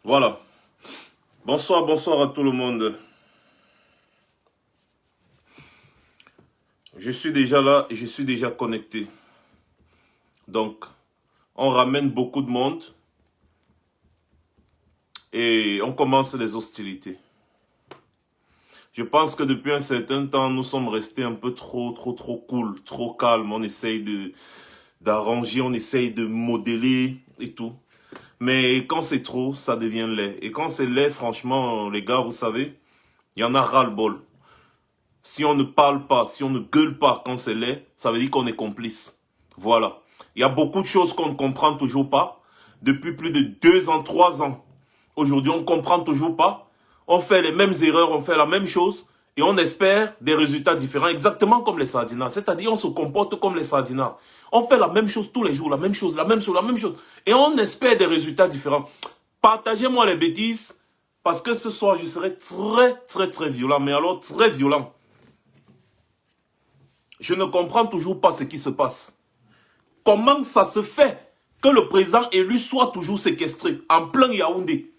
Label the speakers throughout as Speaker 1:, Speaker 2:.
Speaker 1: Voilà. Bonsoir, bonsoir à tout le monde. Je suis déjà là et je suis déjà connecté. Donc, on ramène beaucoup de monde et on commence les hostilités. Je pense que depuis un certain temps, nous sommes restés un peu trop cool, trop calme. On essaye d'arranger, on essaye de modeler et tout. Mais quand c'est trop, ça devient laid. Et quand c'est laid, franchement, les gars, vous savez, il y en a ras-le-bol. Si on ne parle pas, si on ne gueule pas quand c'est laid, ça veut dire qu'on est complice. Voilà. Il y a beaucoup de choses qu'on ne comprend toujours pas. Depuis plus de 2 ans, 3 ans. Aujourd'hui, on ne comprend toujours pas. On fait les mêmes erreurs, on fait la même chose. Et on espère des résultats différents, exactement comme les sardinats. C'est-à-dire, on se comporte comme les sardinats. On fait la même chose tous les jours, la même chose, la même chose, la même chose. Et on espère des résultats différents. Partagez-moi les bêtises. Parce que ce soir, je serai très violent. Mais alors, très violent. Je ne comprends toujours pas ce qui se passe. Comment ça se fait que le président élu soit toujours séquestré en plein Yaoundé?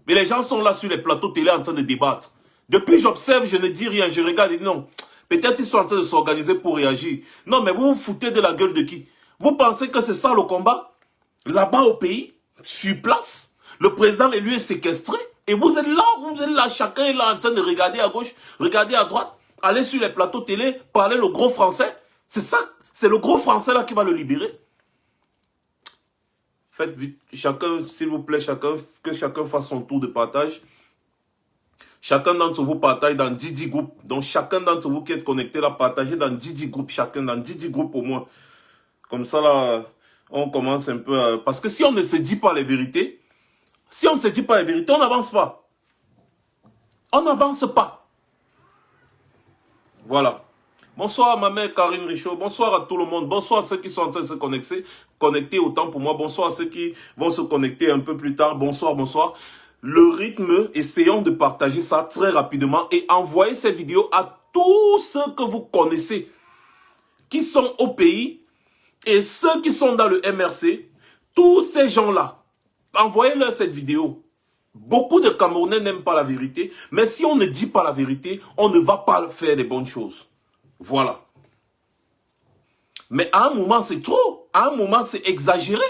Speaker 1: Mais les gens sont là sur les plateaux télé en train de débattre. Depuis j'observe, je ne dis rien, je regarde et dis non. Peut-être ils sont en train de s'organiser pour réagir. Non, mais vous vous foutez de la gueule de qui? Vous pensez que c'est ça le combat? Là-bas au pays, sur place, le président élu est séquestré et vous êtes là, chacun est là en train de regarder à gauche, regarder à droite, aller sur les plateaux télé, parler le gros français. C'est ça, c'est le gros français là qui va le libérer. Faites vite, chacun, s'il vous plaît, que chacun fasse son tour de partage. Chacun d'entre vous partage dans 10 groupes. Donc chacun d'entre vous qui est connecté là, partagez dans 10 groupes, chacun dans 10 groupes au moins. Comme ça là, on commence un peu à... Parce que si on ne se dit pas les vérités, on n'avance pas. On n'avance pas. Voilà. Bonsoir à ma mère Karine Richaud. Bonsoir à tout le monde. Bonsoir à ceux qui sont en train de se connecter autant pour moi. Bonsoir à ceux qui vont se connecter un peu plus tard. Bonsoir, bonsoir. Le rythme, essayons de partager ça très rapidement et envoyer ces vidéos à tous ceux que vous connaissez qui sont au pays et ceux qui sont dans le MRC. Tous ces gens-là, envoyez-leur cette vidéo. Beaucoup de Camerounais n'aiment pas la vérité, mais si on ne dit pas la vérité, on ne va pas faire les bonnes choses. Voilà. Mais à un moment, c'est trop. À un moment, c'est exagéré.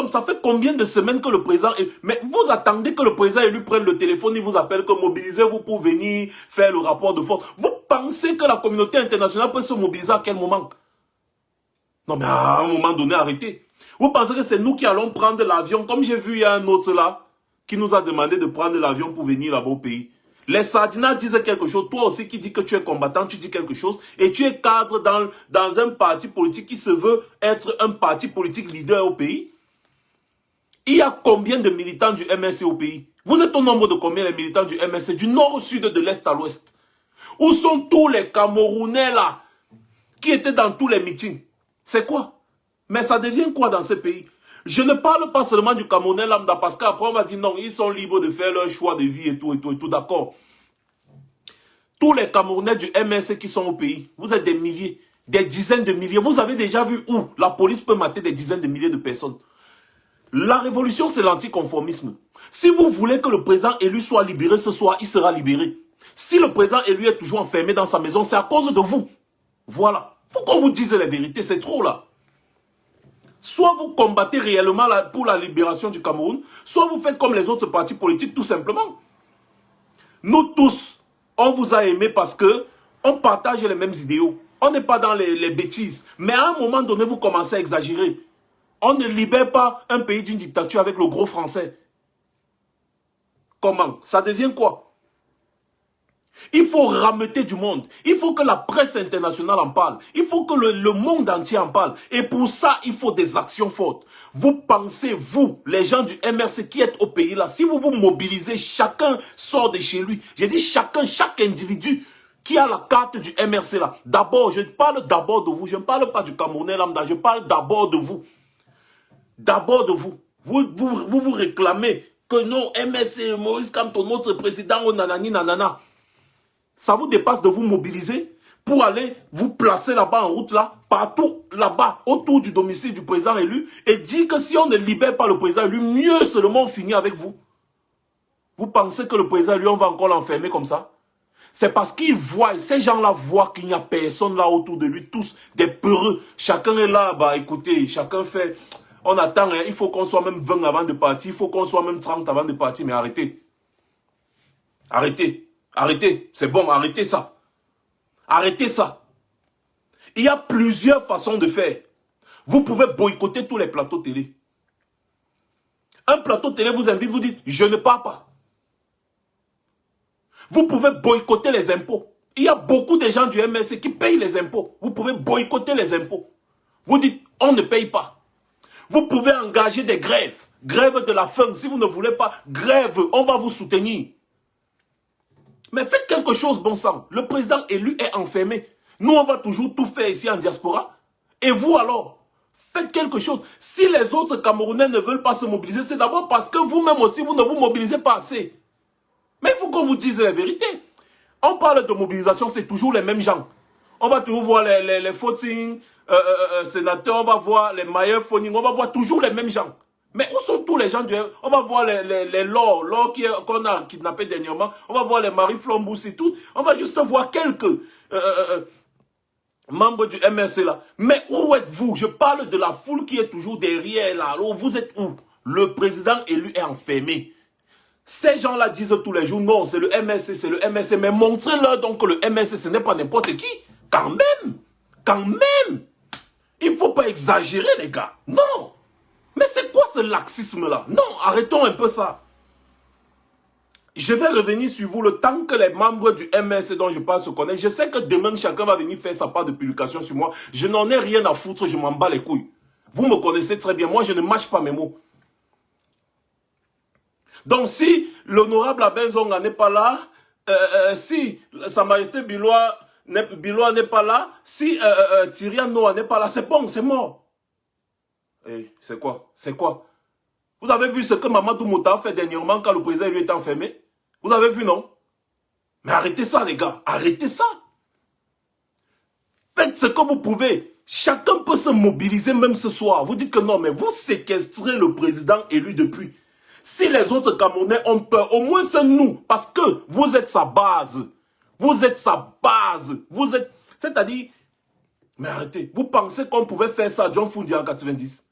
Speaker 1: Ça fait combien de semaines que le président... Mais vous attendez que le président lui prenne le téléphone, il vous appelle que mobilisez-vous pour venir faire le rapport de force. Vous pensez que la communauté internationale peut se mobiliser à quel moment? Non, mais à un moment donné, arrêtez. Vous pensez que c'est nous qui allons prendre l'avion, comme j'ai vu il y a un autre là, qui nous a demandé de prendre l'avion pour venir là-bas au pays. Les sardinats disent quelque chose, toi aussi qui dis que tu es combattant, tu dis quelque chose, et tu es cadre dans un parti politique qui se veut être un parti politique leader au pays. Il y a combien de militants du MSC au pays? Vous êtes au nombre de combien les militants du MSC, du nord au sud, de l'est à l'ouest? Où sont tous les Camerounais là, qui étaient dans tous les meetings? C'est quoi? Mais ça devient quoi dans ce pays? Je ne parle pas seulement du Camerounais lambda, parce qu'après on va dire non, ils sont libres de faire leur choix de vie et tout, d'accord. Tous les Camerounais du MSC qui sont au pays, vous êtes des milliers, des dizaines de milliers. Vous avez déjà vu où la police peut mater des dizaines de milliers de personnes? La révolution, c'est l'anticonformisme. Si vous voulez que le président élu soit libéré ce soir, il sera libéré. Si le président élu est toujours enfermé dans sa maison, c'est à cause de vous. Voilà. Faut qu'on vous dise la vérité, c'est trop là. Soit vous combattez réellement pour la libération du Cameroun, soit vous faites comme les autres partis politiques, tout simplement. Nous tous, on vous a aimé parce que on partage les mêmes idéaux. On n'est pas dans les bêtises. Mais à un moment donné, vous commencez à exagérer. On ne libère pas un pays d'une dictature avec le gros français. Comment? Ça devient quoi? Il faut rameuter du monde. Il faut que la presse internationale en parle. Il faut que le monde entier en parle. Et pour ça, il faut des actions fortes. Vous pensez, vous, les gens du MRC qui êtes au pays là, si vous vous mobilisez, chacun sort de chez lui. J'ai dit chacun, chaque individu qui a la carte du MRC là. D'abord, je parle d'abord de vous. Je ne parle pas du Camerounais lambda. Je parle d'abord de vous. D'abord de vous. Vous réclamez que non, MSC, Maurice Kamto, notre président, nanani, nanana. Ça vous dépasse de vous mobiliser pour aller vous placer là-bas en route, là, partout là-bas, autour du domicile du président élu, et dire que si on ne libère pas le président élu, mieux seulement on finit avec vous. Vous pensez que le président élu, on va encore l'enfermer comme ça? C'est parce qu'ils voient, ces gens-là voient qu'il n'y a personne là autour de lui, tous des peureux. Chacun est là, bah écoutez, chacun fait... On attend, hein, il faut qu'on soit même 20 avant de partir, il faut qu'on soit même 30 avant de partir, mais arrêtez. Arrêtez, arrêtez, c'est bon, arrêtez ça. Arrêtez ça. Il y a plusieurs façons de faire. Vous pouvez boycotter tous les plateaux télé. Un plateau télé vous invite, vous dites, je ne pars pas. Vous pouvez boycotter les impôts. Il y a beaucoup de gens du MSC qui payent les impôts. Vous pouvez boycotter les impôts. Vous dites, on ne paye pas. Vous pouvez engager des grèves. Grève de la faim. Si vous ne voulez pas, grève, on va vous soutenir. Mais faites quelque chose, bon sang. Le président élu est enfermé. Nous, on va toujours tout faire ici en diaspora. Et vous alors, faites quelque chose. Si les autres Camerounais ne veulent pas se mobiliser, c'est d'abord parce que vous-même aussi, vous ne vous mobilisez pas assez. Mais il faut qu'on vous dise la vérité. On parle de mobilisation, c'est toujours les mêmes gens. On va toujours voir les Fotting, sénateurs, on va voir les Mayer Foning, on va voir toujours les mêmes gens. Mais où sont tous les gens du... On va voir les Laure qu'on a kidnappé dernièrement. On va voir les Marie Flombous et tout. On va juste voir quelques membres du MRC là. Mais où êtes-vous? Je parle de la foule qui est toujours derrière là. Alors vous êtes où? Le président élu est enfermé. Ces gens-là disent tous les jours, non, c'est le MSC, c'est le MSC. Mais montrez-leur donc que le MSC, ce n'est pas n'importe qui. Quand même. Quand même. Il ne faut pas exagérer, les gars. Non. Mais c'est quoi ce laxisme-là? Non, arrêtons un peu ça. Je vais revenir sur vous le temps que les membres du MSC dont je parle se connaissent. Je sais que demain, chacun va venir faire sa part de publication sur moi. Je n'en ai rien à foutre, je m'en bats les couilles. Vous me connaissez très bien. Moi, je ne mâche pas mes mots. Donc, si l'honorable Abenzonga n'est pas là, si Sa Majesté Bilois n'est pas là, si Tyrian Noah n'est pas là, c'est bon, c'est mort. Et c'est quoi? C'est quoi? Vous avez vu ce que Mamadou Mouta a fait dernièrement quand le président lui était enfermé? Vous avez vu, non? Mais arrêtez ça, les gars. Arrêtez ça. Faites ce que vous pouvez. Chacun peut se mobiliser même ce soir. Vous dites que non, mais vous séquestrez le président élu depuis. Si les autres Camerounais ont peur, au moins c'est nous. Parce que vous êtes sa base. Vous êtes sa base. Vous êtes... C'est-à-dire... Mais arrêtez. Vous pensez qu'on pouvait faire ça à John Fundi en 90?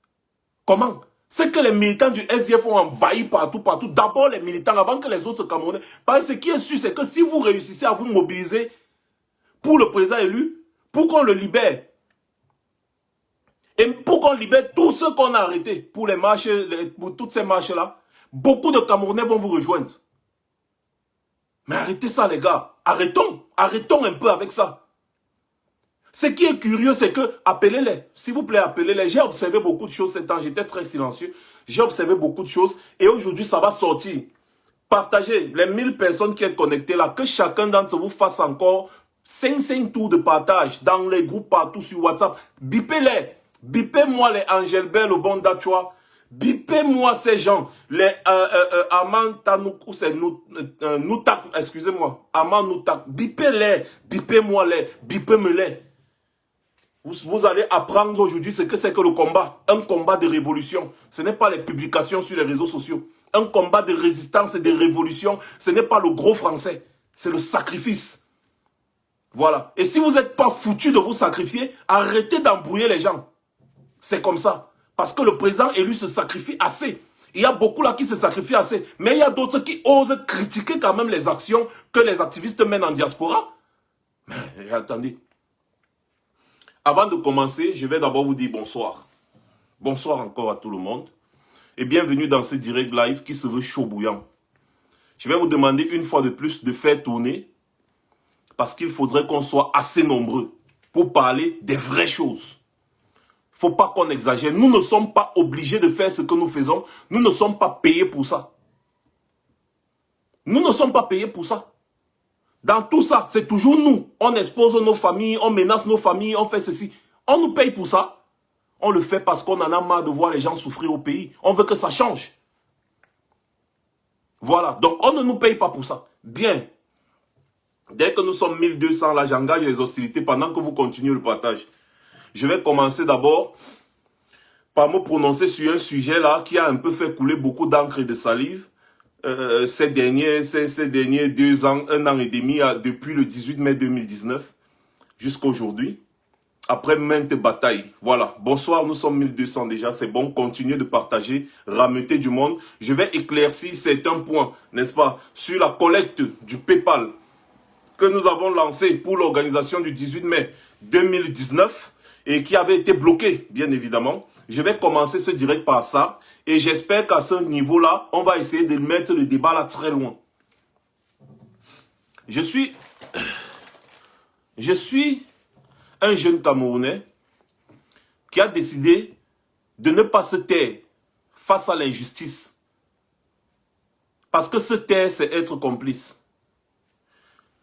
Speaker 1: Comment? C'est que les militants du SDF ont envahi partout. D'abord les militants avant que les autres Camerounais. Parce que ce qui est sûr, c'est que si vous réussissez à vous mobiliser pour le président élu, pour qu'on le libère, et pour qu'on libère tous ceux qu'on a arrêtés pour les marches, pour toutes ces marches-là, beaucoup de Camerounais vont vous rejoindre. Mais arrêtez ça, les gars. Arrêtons. Arrêtons un peu avec ça. Ce qui est curieux, c'est que, appelez-les. S'il vous plaît, appelez-les. J'ai observé beaucoup de choses ces temps. J'étais très silencieux. J'ai observé beaucoup de choses. Et aujourd'hui, ça va sortir. Partagez les 1000 personnes qui sont connectées là. Que chacun d'entre vous fasse encore 5 tours de partage dans les groupes partout sur WhatsApp. Bipez-les. Bipez-moi les Angel Bell au bon Dachua. Bipez-moi ces gens. Les Aman Tanouk, ou c'est Noutak, excusez-moi. Aman Noutak. Bipez-les. Bipez-moi les. Bipez-me-les. Vous allez apprendre aujourd'hui ce que c'est que le combat. Un combat de révolution. Ce n'est pas les publications sur les réseaux sociaux. Un combat de résistance et de révolution. Ce n'est pas le gros français. C'est le sacrifice. Voilà. Et si vous n'êtes pas foutu de vous sacrifier, arrêtez d'embrouiller les gens. C'est comme ça. Parce que le président élu se sacrifie assez. Il y a beaucoup là qui se sacrifient assez. Mais il y a d'autres qui osent critiquer quand même les actions que les activistes mènent en diaspora. Mais attendez. Avant de commencer, je vais d'abord vous dire bonsoir. Bonsoir encore à tout le monde. Et bienvenue dans ce direct live qui se veut chaud bouillant. Je vais vous demander une fois de plus de faire tourner. Parce qu'il faudrait qu'on soit assez nombreux pour parler des vraies choses. Il ne faut pas qu'on exagère. Nous ne sommes pas obligés de faire ce que nous faisons. Nous ne sommes pas payés pour ça. Nous ne sommes pas payés pour ça. Dans tout ça, c'est toujours nous. On expose nos familles, on menace nos familles, on fait ceci. On nous paye pour ça. On le fait parce qu'on en a marre de voir les gens souffrir au pays. On veut que ça change. Voilà. Donc, on ne nous paye pas pour ça. Bien. Dès que nous sommes 1200, là, j'engage les hostilités pendant que vous continuez le partage. Je vais commencer d'abord par me prononcer sur un sujet là qui a un peu fait couler beaucoup d'encre et de salive ces derniers 2 ans, 1 an et demi, depuis le 18 mai 2019 jusqu'à aujourd'hui. Après maintes batailles. Voilà. Bonsoir, nous sommes 1200 déjà. C'est bon. Continuez de partager, rameuter du monde. Je vais éclaircir certains points, n'est-ce pas, sur la collecte du PayPal que nous avons lancé pour l'organisation du 18 mai 2019 et qui avait été bloqué, bien évidemment. Je vais commencer ce direct par ça et j'espère qu'à ce niveau-là, on va essayer de mettre le débat là très loin. Je suis un jeune Camerounais qui a décidé de ne pas se taire face à l'injustice. Parce que se taire, c'est être complice.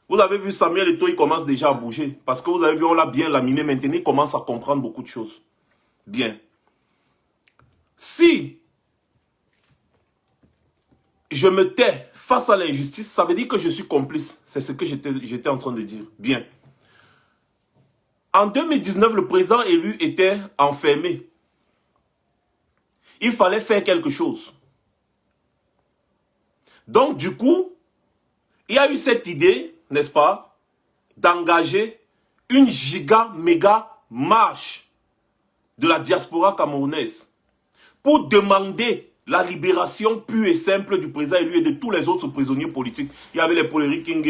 Speaker 1: Vous avez vu Samuel Eto'o, il commence déjà à bouger. Parce que vous avez vu, on l'a bien laminé. Maintenant, il commence à comprendre beaucoup de choses. Bien. Si je me tais face à l'injustice, ça veut dire que je suis complice. C'est ce que j'étais en train de dire. Bien. En 2019, le président élu était enfermé. Il fallait faire quelque chose. Donc, du coup, il y a eu cette idée, n'est-ce pas, d'engager une méga marche de la diaspora camerounaise pour demander la libération pure et simple du président élu et de tous les autres prisonniers politiques. Il y avait les Paul King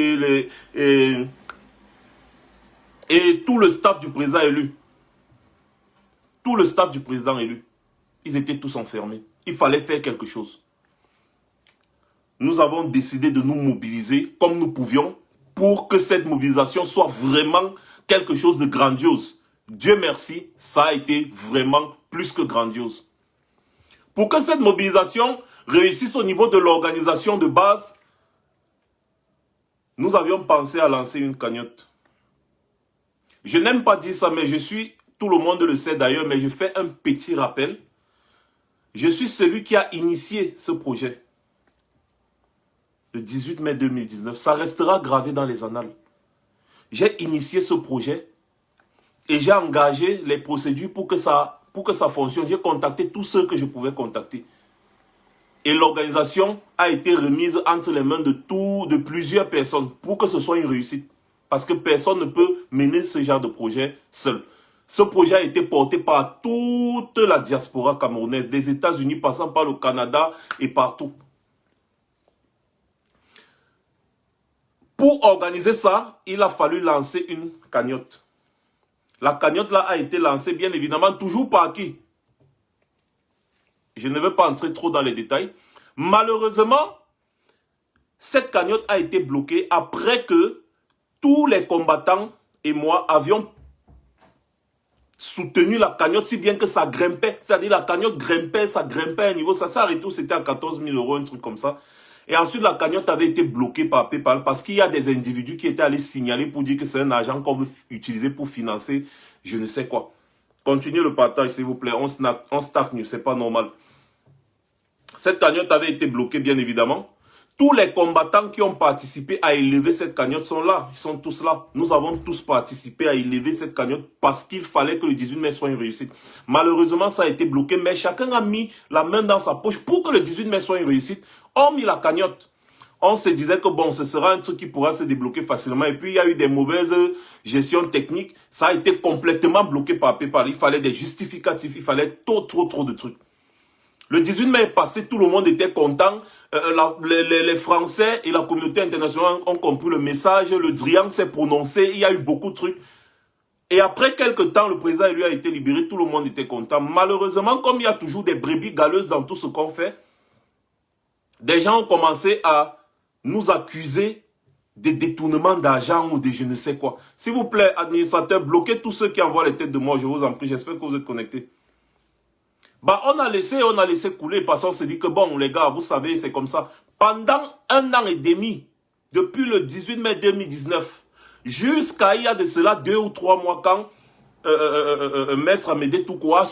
Speaker 1: et tout le staff du président élu. Tout le staff du président élu. Ils étaient tous enfermés. Il fallait faire quelque chose. Nous avons décidé de nous mobiliser comme nous pouvions pour que cette mobilisation soit vraiment quelque chose de grandiose. Dieu merci, ça a été vraiment plus que grandiose. Pour que cette mobilisation réussisse au niveau de l'organisation de base, nous avions pensé à lancer une cagnotte. Je n'aime pas dire ça, mais tout le monde le sait d'ailleurs, mais je fais un petit rappel. Je suis celui qui a initié ce projet. Le 18 mai 2019, ça restera gravé dans les annales. J'ai initié ce projet et j'ai engagé les procédures pour que ça fonctionne. J'ai contacté tous ceux que je pouvais contacter. Et l'organisation a été remise entre les mains de plusieurs personnes pour que ce soit une réussite. Parce que personne ne peut mener ce genre de projet seul. Ce projet a été porté par toute la diaspora camerounaise, des États-Unis, passant par le Canada et partout. Pour organiser ça, il a fallu lancer une cagnotte. La cagnotte là a été lancée, bien évidemment, toujours par qui? Je ne veux pas entrer trop dans les détails. Malheureusement, cette cagnotte a été bloquée après que tous les combattants et moi avions soutenu la cagnotte, si bien que ça grimpait. C'est-à-dire la cagnotte grimpait, ça grimpait à un niveau, ça s'est arrêté, c'était à 14 000 €, un truc comme ça. Et ensuite, la cagnotte avait été bloquée par PayPal parce qu'il y a des individus qui étaient allés signaler pour dire que c'est un argent qu'on veut utiliser pour financer je ne sais quoi. Continuez le partage, s'il vous plaît. On stack news, c'est pas normal. Cette cagnotte avait été bloquée, bien évidemment. Tous les combattants qui ont participé à élever cette cagnotte sont là. Ils sont tous là. Nous avons tous participé à élever cette cagnotte parce qu'il fallait que le 18 mai soit une réussite. Malheureusement, ça a été bloqué, mais chacun a mis la main dans sa poche pour que le 18 mai soit une réussite. On a mis la cagnotte. On se disait que bon, ce sera un truc qui pourra se débloquer facilement. Et puis, il y a eu des mauvaises gestions techniques. Ça a été complètement bloqué par PayPal. Il fallait des justificatifs. Il fallait trop de trucs. Le 18 mai est passé, tout le monde était content. Les Français et la communauté internationale ont compris le message. Le Drian s'est prononcé. Il y a eu beaucoup de trucs. Et après quelques temps, le président lui a été libéré. Tout le monde était content. Malheureusement, comme il y a toujours des brebis galeuses dans tout ce qu'on fait, des gens ont commencé à nous accuser de détournement d'argent ou de je ne sais quoi. S'il vous plaît, administrateur, bloquez tous ceux qui envoient les têtes de moi, je vous en prie. J'espère que vous êtes connectés. Bah, on a laissé couler parce qu'on se dit que bon, les gars, vous savez, c'est comme ça. Pendant 1 an et demi, depuis le 18 mai 2019, jusqu'à il y a de cela 2 ou 3 mois quand Maître Amédée Touko a,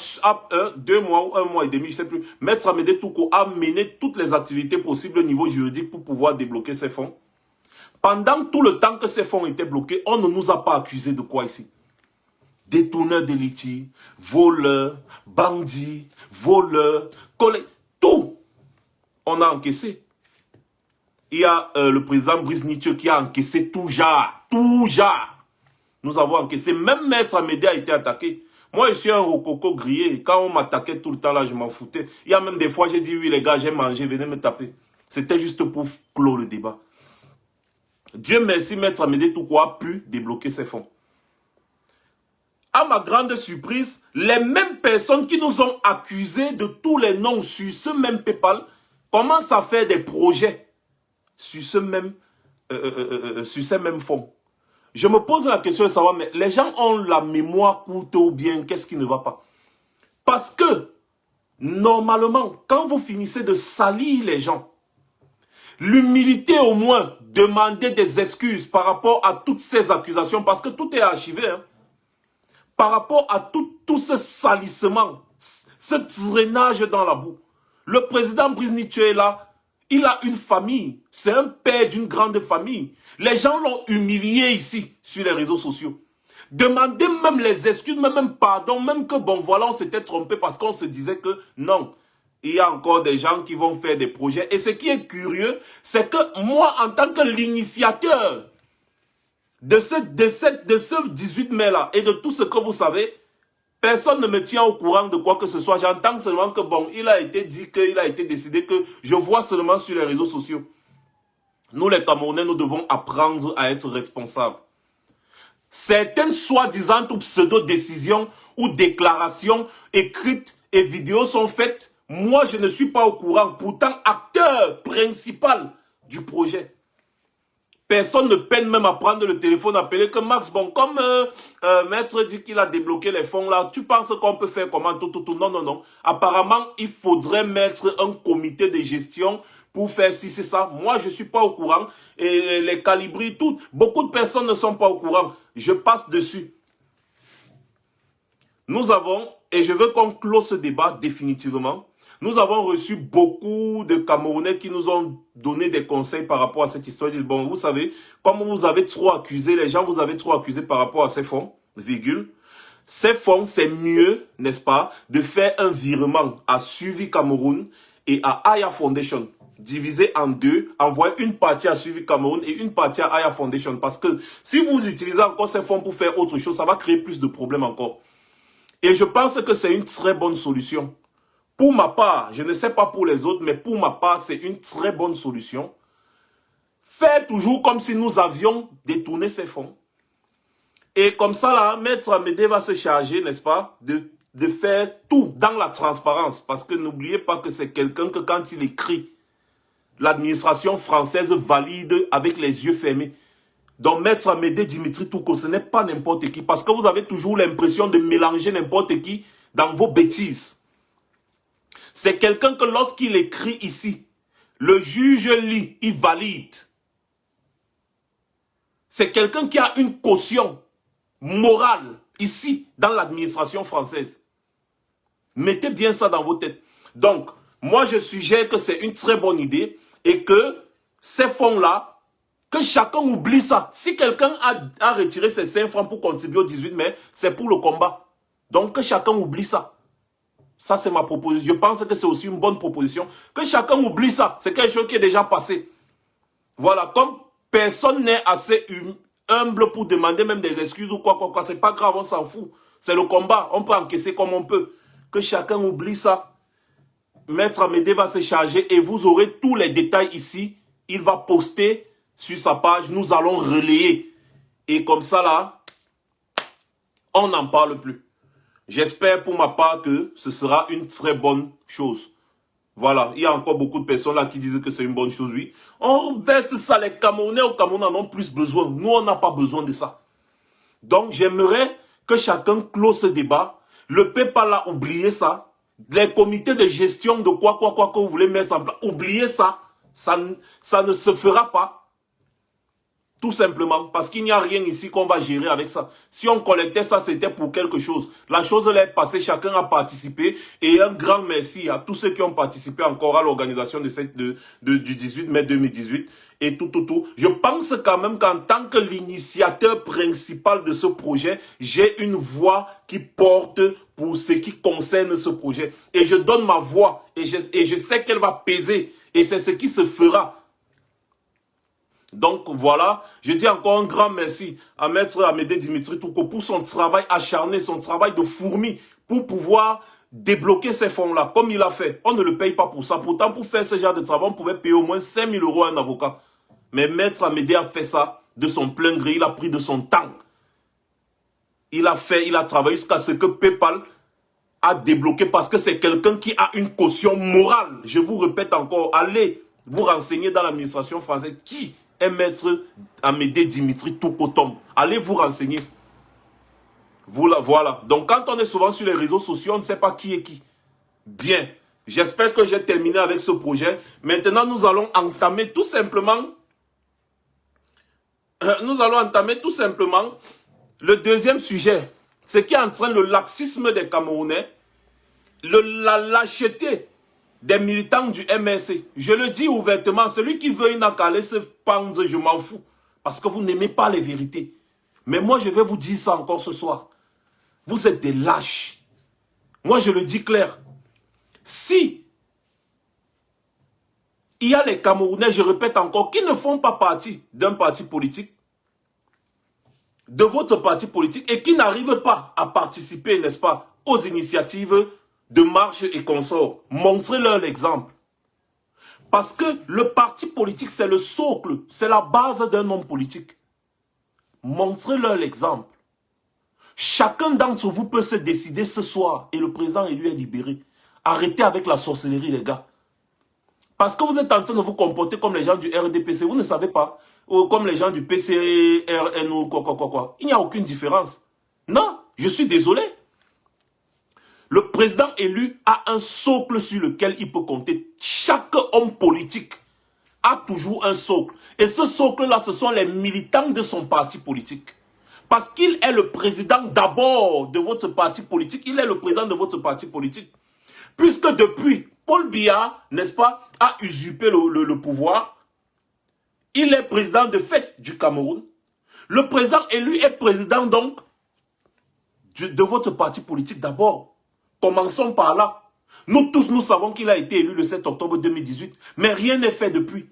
Speaker 1: 2 mois ou 1 mois et demi, je ne sais plus, Maître Amédée Touko a mené toutes les activités possibles au niveau juridique pour pouvoir débloquer ces fonds. Pendant tout le temps que ces fonds étaient bloqués, on ne nous a pas accusés de quoi ici? Détourneurs de litiges, voleurs, bandits, voleurs, tout. On a encaissé. Il y a le président Brice Nietzsche qui a encaissé tout genre. Tout genre. Nous avons encaissé. Même Maître Amédée a été attaqué. Moi, je suis un rococo grillé. Quand on m'attaquait tout le temps, là, je m'en foutais. Il y a même des fois, j'ai dit, oui, les gars, j'ai mangé, venez me taper. C'était juste pour clore le débat. Dieu merci, Maître Amédée Toukou a pu débloquer ses fonds. À ma grande surprise, les mêmes personnes qui nous ont accusés de tous les noms sur ce même PayPal commencent à faire des projets sur ces mêmes fonds. Je me pose la question de savoir, mais les gens ont la mémoire courte ou bien qu'est-ce qui ne va pas? Parce que, normalement, quand vous finissez de salir les gens, l'humilité au moins, demander des excuses par rapport à toutes ces accusations, parce que tout est archivé, hein, par rapport à tout ce salissement, ce traînage dans la boue. Le président Brice Nietzsche est là, il a une famille, c'est un père d'une grande famille. Les gens l'ont humilié ici, sur les réseaux sociaux. Demandez même les excuses, même pardon, même que bon voilà, on s'était trompé parce qu'on se disait que non. Il y a encore des gens qui vont faire des projets. Et ce qui est curieux, c'est que moi, en tant que l'initiateur de ce 18 mai-là et de tout ce que vous savez, personne ne me tient au courant de quoi que ce soit. J'entends seulement que bon, il a été dit qu'il a été décidé que je vois seulement sur les réseaux sociaux. Nous les Camerounais, nous devons apprendre à être responsables. Certaines soi-disant ou pseudo-décisions ou déclarations écrites et vidéos sont faites. Moi, je ne suis pas au courant. Pourtant, acteur principal du projet. Personne ne peine même à prendre le téléphone, appeler que Max, bon, comme Maître dit qu'il a débloqué les fonds là, tu penses qu'on peut faire comment tout. Non, non, non. Apparemment, il faudrait mettre un comité de gestion pour faire si c'est ça. Moi, je ne suis pas au courant. Et les calibris, tout. Beaucoup de personnes ne sont pas au courant. Je passe dessus. Nous avons, et je veux qu'on close ce débat définitivement, nous avons reçu beaucoup de Camerounais qui nous ont donné des conseils par rapport à cette histoire. Ils disent, bon, vous savez, comme vous avez trop accusé, les gens vous avez trop accusé par rapport à ces fonds, virgule. Ces fonds, c'est mieux, n'est-ce pas, de faire un virement à Suivi Cameroun et à Aya Foundation. Divisé en deux, envoyer une partie à Suivi Cameroun et une partie à Aya Foundation. Parce que si vous utilisez encore ces fonds pour faire autre chose, ça va créer plus de problèmes encore. Et je pense que c'est une très bonne solution. Pour ma part, je ne sais pas pour les autres, mais pour ma part, c'est une très bonne solution. Faire toujours comme si nous avions détourné ces fonds. Et comme ça, là, Maître Amédée va se charger, n'est-ce pas, de faire tout dans la transparence. Parce que n'oubliez pas que c'est quelqu'un que quand il écrit, l'administration française valide avec les yeux fermés. Donc, Maître Amédée Dimitri Toukou, ce n'est pas n'importe qui. Parce que vous avez toujours l'impression de mélanger n'importe qui dans vos bêtises. C'est quelqu'un que lorsqu'il écrit ici, le juge lit, il valide. C'est quelqu'un qui a une caution morale ici, dans l'administration française. Mettez bien ça dans vos têtes. Donc, moi je suggère que c'est une très bonne idée et que ces fonds-là, que chacun oublie ça. Si quelqu'un a retiré ses 5 francs pour contribuer au 18 mai, c'est pour le combat. Donc que chacun oublie ça. Ça, c'est ma proposition. Je pense que c'est aussi une bonne proposition. Que chacun oublie ça. C'est quelque chose qui est déjà passé. Voilà. Comme personne n'est assez humble pour demander même des excuses ou quoi. C'est pas grave, on s'en fout. C'est le combat. On peut encaisser comme on peut. Que chacun oublie ça. Maître Amédée va se charger et vous aurez tous les détails ici. Il va poster sur sa page. Nous allons relayer. Et comme ça, là, on n'en parle plus. J'espère pour ma part que ce sera une très bonne chose. Voilà, il y a encore beaucoup de personnes là qui disent que c'est une bonne chose, oui. On verse ça, les Camerounais au Cameroun en ont plus besoin. Nous, on n'a pas besoin de ça. Donc, j'aimerais que chacun close ce débat. Le PayPal a oublié ça. Les comités de gestion de quoi que vous voulez mettre en place. Oubliez ça. Ça ne se fera pas. Tout simplement, parce qu'il n'y a rien ici qu'on va gérer avec ça. Si on collectait ça, c'était pour quelque chose. La chose elle est passée, chacun a participé. Et un grand merci à tous ceux qui ont participé encore à l'organisation du 18 mai 2018. et tout. Je pense quand même qu'en tant que l'initiateur principal de ce projet, j'ai une voix qui porte pour ce qui concerne ce projet. Et je donne ma voix et je sais qu'elle va peser. Et c'est ce qui se fera. Donc voilà, je dis encore un grand merci à Maître Amédée Dimitri Touko pour son travail acharné, son travail de fourmi pour pouvoir débloquer ces fonds-là, comme il a fait. On ne le paye pas pour ça. Pourtant, pour faire ce genre de travail, on pouvait payer au moins 5 000 € à un avocat. Mais Maître Amédée a fait ça de son plein gré, il a pris de son temps. Il a travaillé jusqu'à ce que PayPal a débloqué parce que c'est quelqu'un qui a une caution morale. Je vous répète encore, allez vous renseigner dans l'administration française qui est Maître Amédée Dimitri Touko-Tom. Allez vous renseigner. Voilà. Donc, quand on est souvent sur les réseaux sociaux, on ne sait pas qui est qui. Bien. J'espère que j'ai terminé avec ce projet. Maintenant, nous allons entamer tout simplement... le deuxième sujet. Ce qui entraîne le laxisme des Camerounais. La lâcheté des militants du MRC. Je le dis ouvertement, celui qui veut une accalée se pense, je m'en fous. Parce que vous n'aimez pas les vérités. Mais moi, je vais vous dire ça encore ce soir. Vous êtes des lâches. Moi, je le dis clair. Si il y a les Camerounais, je répète encore, qui ne font pas partie d'un parti politique, de votre parti politique, et qui n'arrivent pas à participer, n'est-ce pas, aux initiatives de marche et consorts, montrez-leur l'exemple. Parce que le parti politique, c'est le socle, c'est la base d'un homme politique. Montrez-leur l'exemple. Chacun d'entre vous peut se décider ce soir et le président élu est libéré. Arrêtez avec la sorcellerie, les gars. Parce que vous êtes en train de vous comporter comme les gens du RDPC, vous ne savez pas. Ou comme les gens du PCRN ou quoi. Il n'y a aucune différence. Non, je suis désolé. Le président élu a un socle sur lequel il peut compter. Chaque homme politique a toujours un socle. Et ce socle-là, ce sont les militants de son parti politique. Parce qu'il est le président d'abord de votre parti politique. Il est le président de votre parti politique. Puisque depuis, Paul Biya, n'est-ce pas, a usurpé le pouvoir. Il est président de fait du Cameroun. Le président élu est président donc de votre parti politique d'abord. Commençons par là. Nous tous, nous savons qu'il a été élu le 7 octobre 2018. Mais rien n'est fait depuis.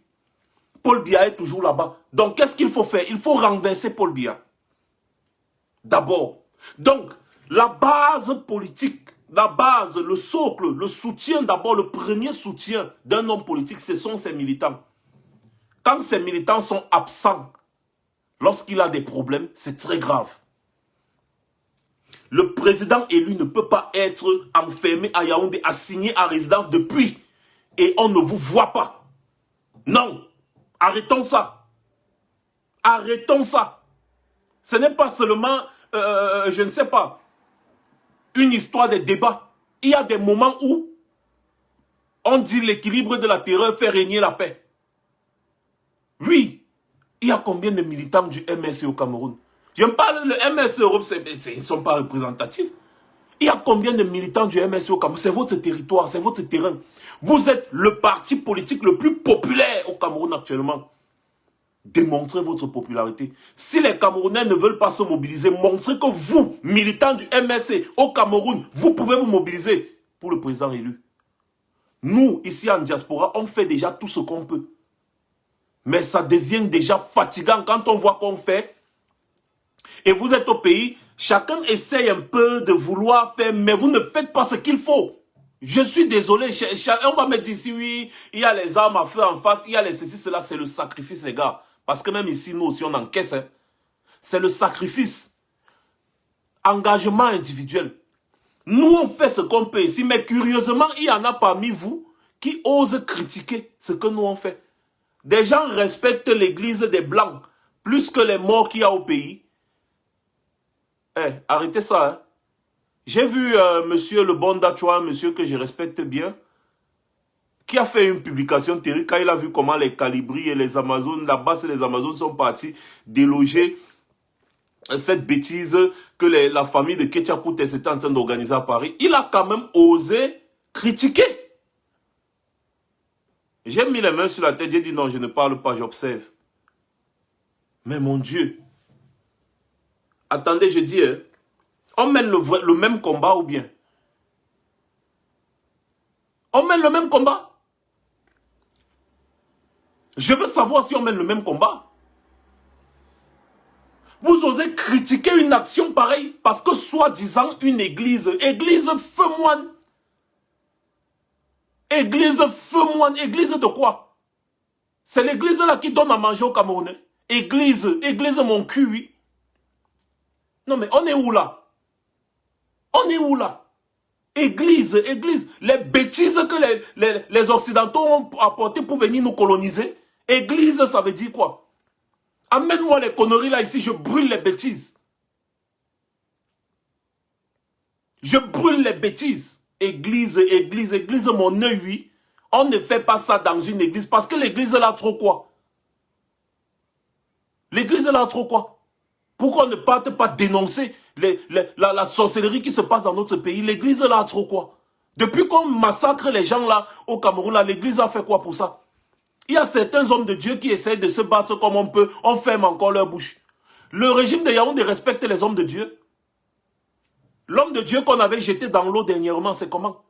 Speaker 1: Paul Biya est toujours là-bas. Donc, qu'est-ce qu'il faut faire? Il faut renverser Paul Biya. D'abord. Donc, la base politique, la base, le socle, le soutien d'abord, le premier soutien d'un homme politique, ce sont ses militants. Quand ces militants sont absents, lorsqu'il a des problèmes, c'est très grave. Le président élu ne peut pas être enfermé à Yaoundé, assigné à résidence depuis, et on ne vous voit pas. Non, arrêtons ça. Arrêtons ça. Ce n'est pas seulement, je ne sais pas, une histoire de débat. Il y a des moments où on dit l'équilibre de la terreur fait régner la paix. Oui, il y a combien de militants du MRC au Cameroun? J'aime pas le MRC Europe, ils ne sont pas représentatifs. Il y a combien de militants du MRC au Cameroun? C'est votre territoire, c'est votre terrain. Vous êtes le parti politique le plus populaire au Cameroun actuellement. Démontrez votre popularité. Si les Camerounais ne veulent pas se mobiliser, montrez que vous, militants du MRC au Cameroun, vous pouvez vous mobiliser pour le président élu. Nous, ici en diaspora, on fait déjà tout ce qu'on peut. Mais ça devient déjà fatigant quand on voit qu'on fait. Et vous êtes au pays, chacun essaye un peu de vouloir faire, mais vous ne faites pas ce qu'il faut. Je suis désolé, on va me dire ici, oui, il y a les armes à feu en face, il y a les ceci, cela, c'est le sacrifice, les gars. Parce que même ici, nous aussi, on encaisse. Hein. C'est le sacrifice. Engagement individuel. Nous, on fait ce qu'on peut ici, mais curieusement, il y en a parmi vous qui osent critiquer ce que nous on fait. Des gens respectent l'église des Blancs plus que les morts qu'il y a au pays. Arrêtez ça. Hein. J'ai vu monsieur le Bonda, tu vois, un monsieur que je respecte bien, qui a fait une publication terrible quand il a vu comment les Calibris et les Amazones, la base et les Amazones sont partis déloger cette bêtise que la famille de Ketchakout était en train d'organiser à Paris. Il a quand même osé critiquer. J'ai mis les mains sur la tête, j'ai dit non, je ne parle pas, j'observe. Mais mon Dieu. Attendez, je dis, hein, on mène le même combat ou bien? On mène le même combat? Je veux savoir si on mène le même combat. Vous osez critiquer une action pareille parce que soi-disant une église feu moine. Église feu moine, église de quoi? C'est l'église là qui donne à manger aux Camerounais. Église mon cul, oui. Non mais on est où là? On est où là? Église, les bêtises que les Occidentaux ont apportées pour venir nous coloniser. Église, ça veut dire quoi? Amène-moi les conneries là ici, je brûle les bêtises. Je brûle les bêtises. Église, mon œil, oui. On ne fait pas ça dans une église parce que l'église là trop quoi? L'église là trop quoi? Pourquoi on ne parte pas dénoncer la sorcellerie qui se passe dans notre pays? L'église là trop quoi? Depuis qu'on massacre les gens là au Cameroun, l'église a fait quoi pour ça? Il y a certains hommes de Dieu qui essayent de se battre comme on peut, on ferme encore leur bouche. Le régime de Yaoundé respecte les hommes de Dieu. L'homme de Dieu qu'on avait jeté dans l'eau dernièrement, c'est comment?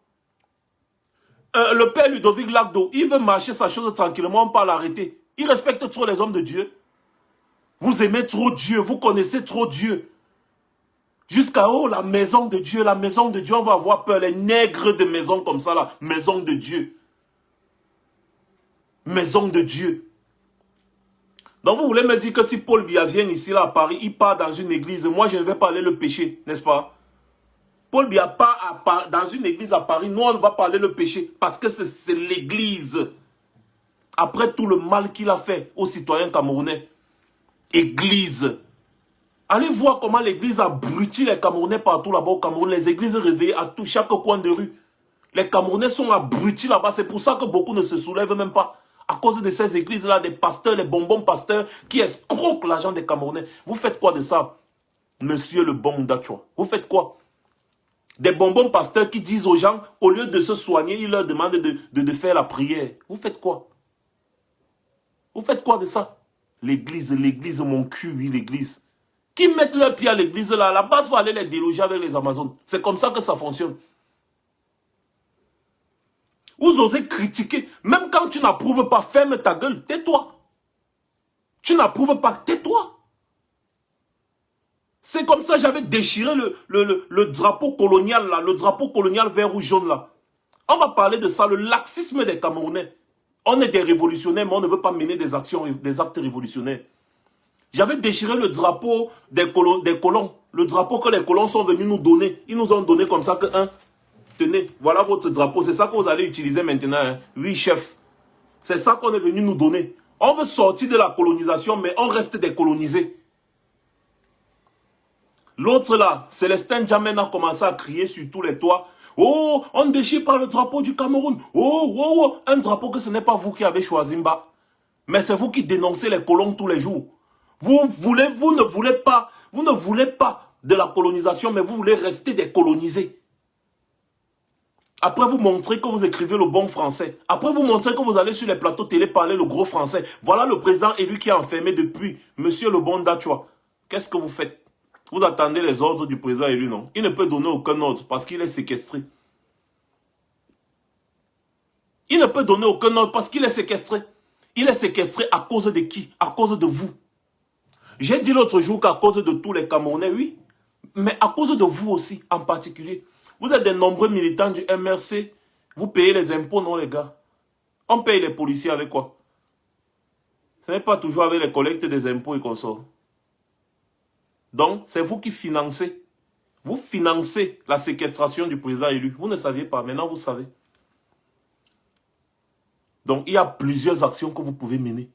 Speaker 1: Le père Ludovic Lagdo, il veut marcher sa chose tranquillement, on peut l'arrêter. Il respecte trop les hommes de Dieu. Vous aimez trop Dieu, vous connaissez trop Dieu. Jusqu'à oh, la maison de Dieu, on va avoir peur. Les nègres de maison comme ça, là, maison de Dieu. Maison de Dieu. Donc vous voulez me dire que si Paul Biya vient ici là à Paris, il part dans une église, moi je ne vais pas aller le pécher, n'est-ce pas? Paul Biya part dans une église à Paris, nous on va parler le péché, parce que c'est l'église. Après tout le mal qu'il a fait aux citoyens camerounais. Église. Allez voir comment l'église abrutit les Camerounais partout là-bas au Cameroun. Les églises réveillées à tout chaque coin de rue. Les Camerounais sont abrutis là-bas. C'est pour ça que beaucoup ne se soulèvent même pas. À cause de ces églises-là, des pasteurs, les bonbons pasteurs qui escroquent l'argent des Camerounais. Vous faites quoi de ça, monsieur le bon Dachua? Vous faites quoi? Des bonbons pasteurs qui disent aux gens, au lieu de se soigner, ils leur demandent de faire la prière. Vous faites quoi? Vous faites quoi de ça? L'église, mon cul, oui, l'église. Qui mettent leur pied à l'église là, la base va aller les déloger avec les Amazones. C'est comme ça que ça fonctionne. Vous osez critiquer, même quand tu n'approuves pas, ferme ta gueule, tais-toi. Tu n'approuves pas, tais-toi. C'est comme ça que j'avais déchiré le drapeau colonial là, le drapeau colonial vert rouge jaune là. On va parler de ça, le laxisme des Camerounais. On est des révolutionnaires, mais on ne veut pas mener des actions, des actes révolutionnaires. J'avais déchiré le drapeau des colons. Le drapeau que les colons sont venus nous donner. Ils nous ont donné comme ça que, tenez, voilà votre drapeau. C'est ça que vous allez utiliser maintenant. Hein. Oui, chef. C'est ça qu'on est venu nous donner. On veut sortir de la colonisation, mais on reste décolonisé. L'autre là, Célestin Djamène a commencé à crier sur tous les toits. Oh, on déchire pas le drapeau du Cameroun. Oh, un drapeau que ce n'est pas vous qui avez choisi, Mba. Mais c'est vous qui dénoncez les colons tous les jours. Vous ne voulez pas de la colonisation, mais vous voulez rester décolonisé. Après, vous montrez que vous écrivez le bon français. Après, vous montrez que vous allez sur les plateaux télé parler le gros français. Voilà le président élu qui est enfermé depuis, monsieur le bon Dachua. Qu'est-ce que vous faites? Vous attendez les ordres du président élu, non? Il ne peut donner aucun ordre parce qu'il est séquestré. Il ne peut donner aucun ordre parce qu'il est séquestré. Il est séquestré à cause de qui? À cause de vous. J'ai dit l'autre jour qu'à cause de tous les Camerounais, oui, mais à cause de vous aussi, en particulier. Vous êtes des nombreux militants du MRC. Vous payez les impôts, non les gars? On paye les policiers avec quoi? Ce n'est pas toujours avec les collectes des impôts et qu'on sort. Donc, c'est vous qui financez. Vous financez la séquestration du président élu. Vous ne saviez pas, maintenant vous savez. Donc, il y a plusieurs actions que vous pouvez mener.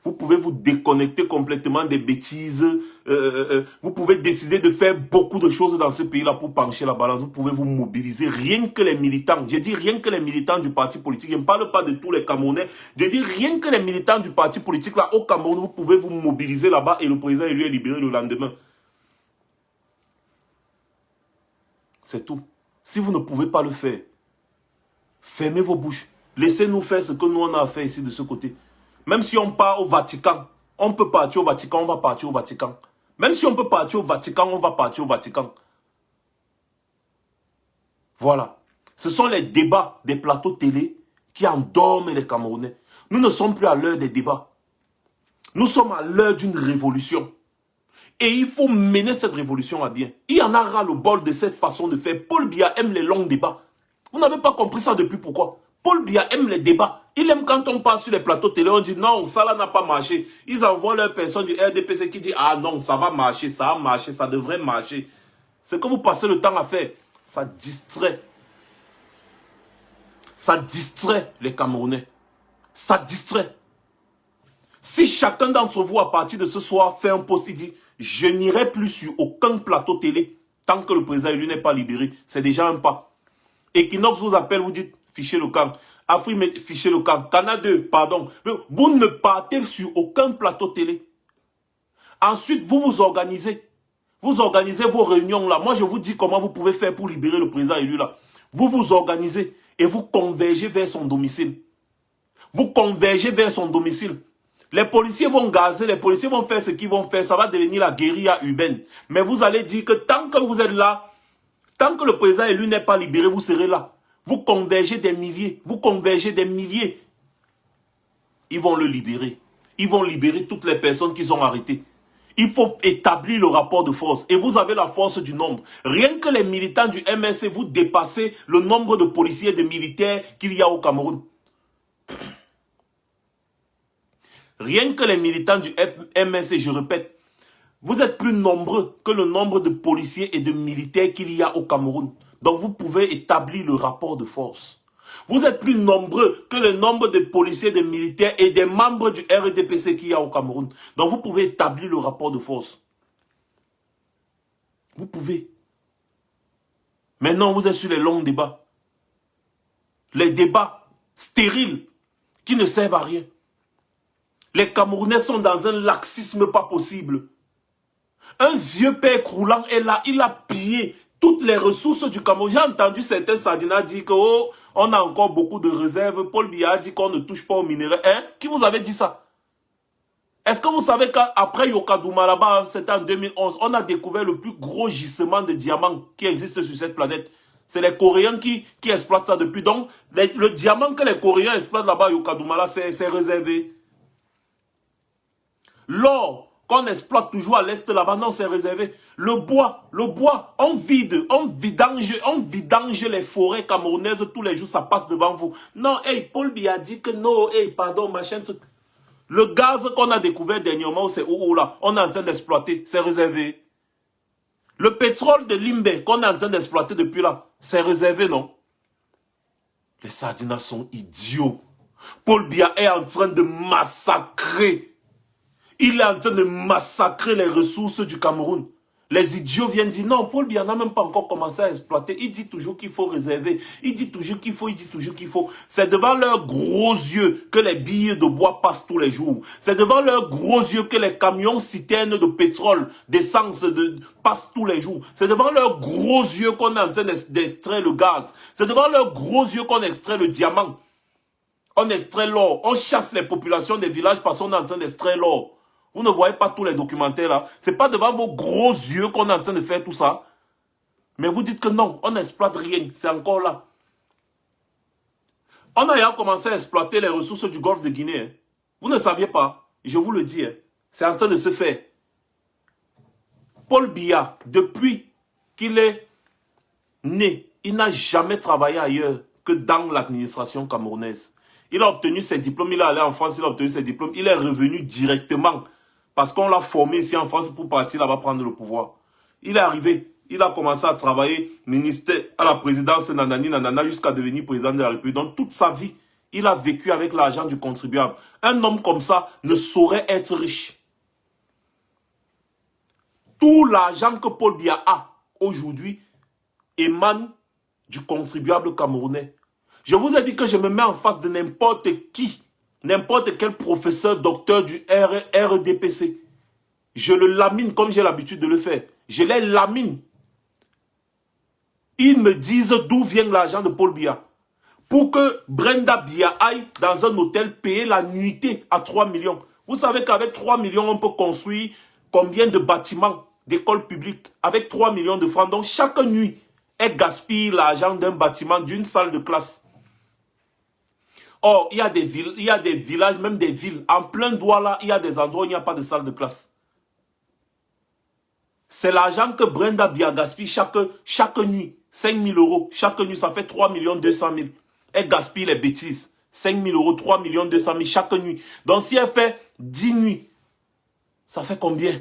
Speaker 1: Vous pouvez vous déconnecter complètement des bêtises. Vous pouvez décider de faire beaucoup de choses dans ce pays-là pour pencher la balance. Vous pouvez vous mobiliser. Rien que les militants. Je dis rien que les militants du parti politique. Je ne parle pas de tous les Camerounais. Je dis rien que les militants du parti politique là au Cameroun. Vous pouvez vous mobiliser là-bas et le président élu est libéré le lendemain. C'est tout. Si vous ne pouvez pas le faire, fermez vos bouches. Laissez-nous faire ce que nous on a à faire ici de ce côté. Même si on part au Vatican, on peut partir au Vatican, on va partir au Vatican. Même si on peut partir au Vatican, on va partir au Vatican. Voilà. Ce sont les débats des plateaux télé qui endorment les Camerounais. Nous ne sommes plus à l'heure des débats. Nous sommes à l'heure d'une révolution. Et il faut mener cette révolution à bien. Il y en a ras le bol de cette façon de faire. Paul Biya aime les longs débats. Vous n'avez pas compris ça depuis pourquoi? Paul Biya aime les débats. Il aime quand on passe sur les plateaux télé, on dit non, ça là n'a pas marché. Ils envoient leur personne du RDPC qui dit ah non, ça va marcher, ça a marché, ça devrait marcher. Ce que vous passez le temps à faire, ça distrait. Ça distrait les Camerounais. Ça distrait. Si chacun d'entre vous, à partir de ce soir, fait un post, il dit « Je n'irai plus sur aucun plateau télé tant que le président élu n'est pas libéré. » C'est déjà un pas. Equinox vous appelle, vous dites « Fichez le camp. » Afrique, fichez le camp. Canal 2, pardon. Vous ne partez sur aucun plateau télé. Ensuite, vous vous organisez. Vous organisez vos réunions là. Moi, je vous dis comment vous pouvez faire pour libérer le président élu là. Vous vous organisez et vous convergez vers son domicile. Vous convergez vers son domicile. Les policiers vont gazer, les policiers vont faire ce qu'ils vont faire. Ça va devenir la guérilla urbaine. Mais vous allez dire que tant que vous êtes là, tant que le président élu n'est pas libéré, vous serez là. Vous convergez des milliers. Vous convergez des milliers. Ils vont le libérer. Ils vont libérer toutes les personnes qu'ils ont arrêtées. Il faut établir le rapport de force. Et vous avez la force du nombre. Rien que les militants du MSC, vous dépassez le nombre de policiers et de militaires qu'il y a au Cameroun. Rien que les militants du MSC, je répète, vous êtes plus nombreux que le nombre de policiers et de militaires qu'il y a au Cameroun. Donc vous pouvez établir le rapport de force. Vous êtes plus nombreux que le nombre de policiers, de militaires et des membres du RDPC qu'il y a au Cameroun. Donc vous pouvez établir le rapport de force. Vous pouvez. Maintenant, vous êtes sur les longs débats. Les débats stériles qui ne servent à rien. Les Camerounais sont dans un laxisme pas possible. Un vieux père croulant est là, il a pillé toutes les ressources du Cameroun. J'ai entendu certains Sardinats dire que oh, on a encore beaucoup de réserves. Paul Biya dit qu'on ne touche pas aux minéraux. Hein? Qui vous avait dit ça? Est-ce que vous savez qu'après Yokadouma là-bas, c'était en 2011, on a découvert le plus gros gisement de diamants qui existe sur cette planète. C'est les Coréens qui exploitent ça depuis. Donc, le diamant que les Coréens exploitent là-bas à Yokadouma là, c'est réservé. L'or qu'on exploite toujours à l'est là-bas, non, c'est réservé. Le bois, on vidange les forêts camerounaises tous les jours, ça passe devant vous. Non, hey, Paul Biya dit que non, hey, pardon, machin, truc. Le gaz qu'on a découvert dernièrement, c'est où là, on est en train d'exploiter, c'est réservé. Le pétrole de Limbe qu'on est en train d'exploiter depuis là, c'est réservé, non? Les Sardinats sont idiots. Paul Biya est en train de massacrer. Il est en train de massacrer les ressources du Cameroun. Les idiots viennent dire non, Paul Biya n'a même pas encore commencé à exploiter. Il dit toujours qu'il faut réserver. Il dit toujours qu'il faut, il dit toujours qu'il faut. C'est devant leurs gros yeux que les billes de bois passent tous les jours. C'est devant leurs gros yeux que les camions citernes de pétrole, d'essence passent tous les jours. C'est devant leurs gros yeux qu'on est en train d'extraire le gaz. C'est devant leurs gros yeux qu'on extrait le diamant. On extrait l'or. On chasse les populations des villages parce qu'on est en train d'extraire l'or. Vous ne voyez pas tous les documentaires là. Ce n'est pas devant vos gros yeux qu'on est en train de faire tout ça. Mais vous dites que non, on n'exploite rien. C'est encore là. On a commencé à exploiter les ressources du golfe de Guinée. Hein. Vous ne saviez pas. Je vous le dis. Hein. C'est en train de se faire. Paul Biya, depuis qu'il est né, il n'a jamais travaillé ailleurs que dans l'administration camerounaise. Il a obtenu ses diplômes, il est allé en France, il a obtenu ses diplômes. Il est revenu directement. Parce qu'on l'a formé ici en France pour partir là-bas prendre le pouvoir. Il est arrivé, il a commencé à travailler ministère à la présidence nanani nanana jusqu'à devenir président de la République. Donc toute sa vie, il a vécu avec l'argent du contribuable. Un homme comme ça ne saurait être riche. Tout l'argent que Paul Biya a aujourd'hui émane du contribuable camerounais. Je vous ai dit que je me mets en face de n'importe qui. N'importe quel professeur, docteur du RDPC. Je le lamine comme j'ai l'habitude de le faire. Je les lamine. Ils me disent d'où vient l'argent de Paul Biya. pour que Brenda Bia aille dans un hôtel payer la nuitée à 3 millions. Vous savez qu'avec 3 millions, on peut construire combien de bâtiments d'écoles publiques avec 3 millions de francs. Donc chaque nuit, elle gaspille l'argent d'un bâtiment, d'une salle de classe. Or, il y a des villes, il y a des villages, même des villes. En plein Douala, il y a des endroits où il n'y a pas de salle de classe. C'est l'argent que Brenda Bia gaspille chaque nuit. 5 000 euros. Chaque nuit, ça fait 3 200 000. Elle gaspille les bêtises. 5 000 euros, 3 200 000 chaque nuit. Donc, si elle fait 10 nuits, ça fait combien?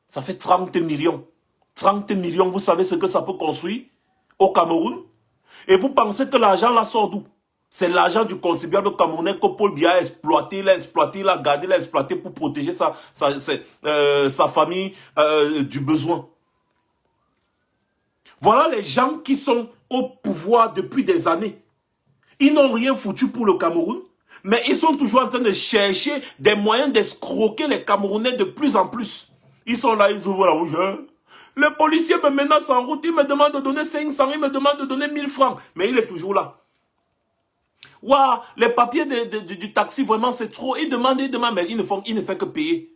Speaker 1: Ça fait 30 millions. 30 millions, vous savez ce que ça peut construire au Cameroun? Et vous pensez que l'argent là sort d'où? C'est l'argent du contribuable camerounais que Paul Biya a exploité, il a gardé, il a exploité pour protéger sa famille du besoin. Voilà les gens qui sont au pouvoir depuis des années. Ils n'ont rien foutu pour le Cameroun, mais ils sont toujours en train de chercher des moyens d'escroquer les Camerounais de plus en plus. Ils sont là, ils ouvrent la bouche. Hein? Les policiers me menacent en route, ils me demandent de donner 500, ils me demandent de donner 1000 francs. Mais il est toujours là. Waouh, les papiers du taxi, vraiment, c'est trop. Ils demandent, mais ils ne font que payer.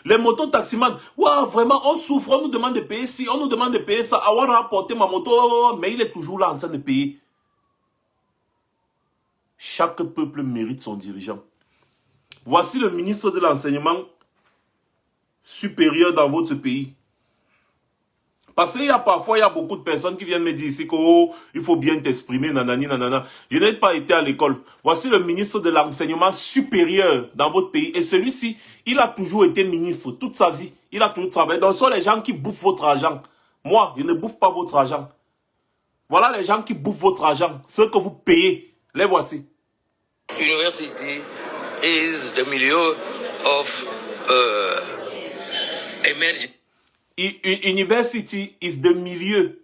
Speaker 1: Les motos-taximans, waouh, vraiment, on souffre, on nous demande de payer ci, on nous demande de payer ça. Ah, on a rapporté ma moto, mais il est toujours là en train de payer. Chaque peuple mérite son dirigeant. Voici le ministre de l'enseignement supérieur dans votre pays. Parce qu'il y a parfois, il y a beaucoup de personnes qui viennent me dire ici qu'il faut bien t'exprimer, nanani, nanana. Je n'ai pas été à l'école. Voici le ministre de l'enseignement supérieur dans votre pays. Et celui-ci, il a toujours été ministre toute sa vie. Il a toujours travaillé. Donc, ce sont les gens qui bouffent votre argent. Moi, je ne bouffe pas votre argent. Voilà les gens qui bouffent votre argent. Ceux que vous payez. Les voici.
Speaker 2: University is the milieu of emerging.
Speaker 1: University is the milieu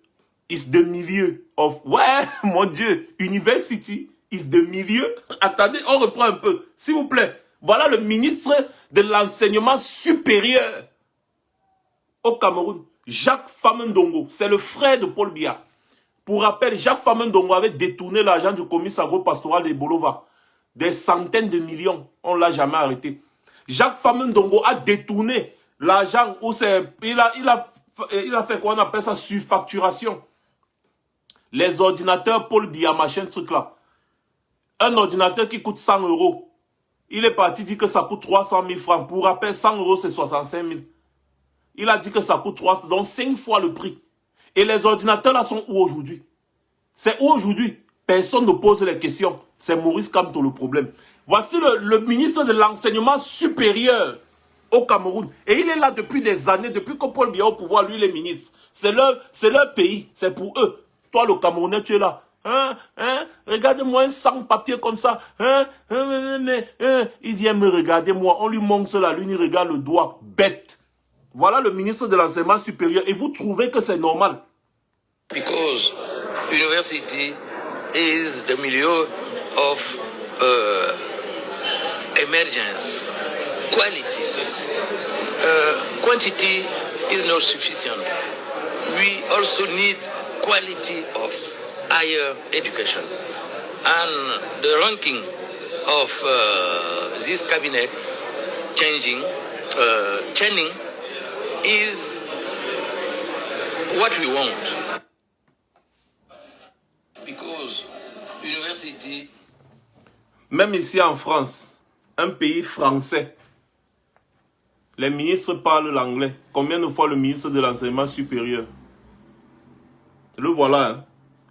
Speaker 1: of... Ouais, mon Dieu. University is the milieu. Attendez, on reprend un peu. S'il vous plaît. Voilà le ministre de l'enseignement supérieur au Cameroun. Jacques Famendongo. C'est le frère de Paul Biya. Pour rappel, Jacques Famendongo avait détourné l'argent du comice agro-pastoral de Bolova. Des centaines de millions. On ne l'a jamais arrêté. Jacques Famendongo a détourné l'argent où c'est... Il a fait quoi on appelle ça surfacturation. Les ordinateurs Paul Biya, machin, truc là. Un ordinateur qui coûte 100 euros. Il est parti dire que ça coûte 300 000 francs. Pour rappel, 100 euros c'est 65 000. Il a dit que ça coûte 300, donc 5 fois le prix. Et les ordinateurs là sont où aujourd'hui? C'est où aujourd'hui? Personne ne pose les questions. C'est Maurice Kamto le problème. Voici le ministre de l'enseignement supérieur au Cameroun. Et il est là depuis des années, depuis que Paul Biya est au pouvoir, lui, il est ministre. C'est leur pays, c'est pour eux. Toi, le Camerounais, tu es là. Regardez-moi un sans-papier comme ça. Il vient me regarder, moi. On lui montre cela, lui, il regarde le doigt. Bête. Voilà le ministre de l'enseignement supérieur. Et vous trouvez que c'est normal?
Speaker 2: Because university is the milieu of emergence. Quality. Quantity is not sufficient. We also need quality of higher education. And the ranking of this cabinet changing is what we want. Because university...
Speaker 1: Même ici en France, un pays français, les ministres parlent l'anglais. Combien de fois le ministre de l'enseignement supérieur? Le voilà. Hein?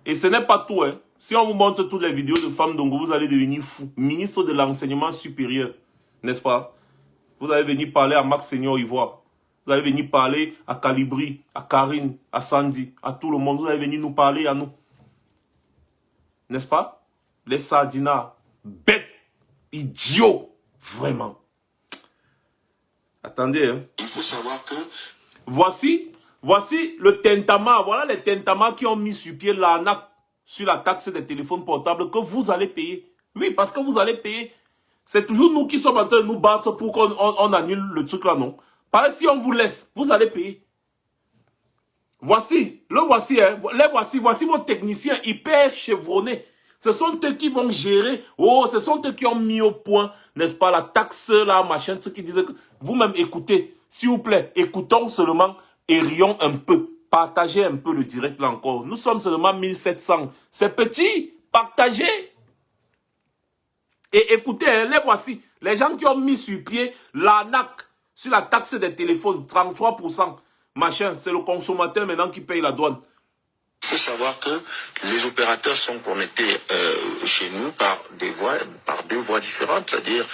Speaker 1: Et ce n'est pas tout. Hein? Si on vous montre toutes les vidéos de Famendongo, vous allez devenir fou. Ministre de l'enseignement supérieur. N'est-ce pas? Vous allez venir parler à Max Seigneur Ivoire. Vous allez venir parler à Calibri, à Karine, à Sandy, à tout le monde. Vous allez venir nous parler à nous. N'est-ce pas? Les sardinards. Bêtes. Idiots. Vraiment. Attendez. Hein.
Speaker 3: Il faut savoir que...
Speaker 1: Voici le Tentama. Voilà les Tentama qui ont mis sur pied l'arnaque sur la taxe des téléphones portables que vous allez payer. Oui, parce que vous allez payer. C'est toujours nous qui sommes en train de nous battre pour qu'on annule le truc là, non? Parce que si on vous laisse, vous allez payer. Voici, hein. Voici vos techniciens hyper chevronnés. Ce sont eux qui vont gérer. Oh, ce sont eux qui ont mis au point, n'est-ce pas, la taxe, là, machin, ceux qui disaient que... Vous-même, écoutez, s'il vous plaît, écoutons seulement et rions un peu. Partagez un peu le direct, là encore. Nous sommes seulement 1700. C'est petit. Partagez. Et écoutez, hein, les voici. Les gens qui ont mis sur pied l'arnaque sur la taxe des téléphones, 33%. Machin, c'est le consommateur maintenant qui paye la douane.
Speaker 3: Il faut savoir que les opérateurs sont connectés chez nous par deux voies différentes, c'est-à-dire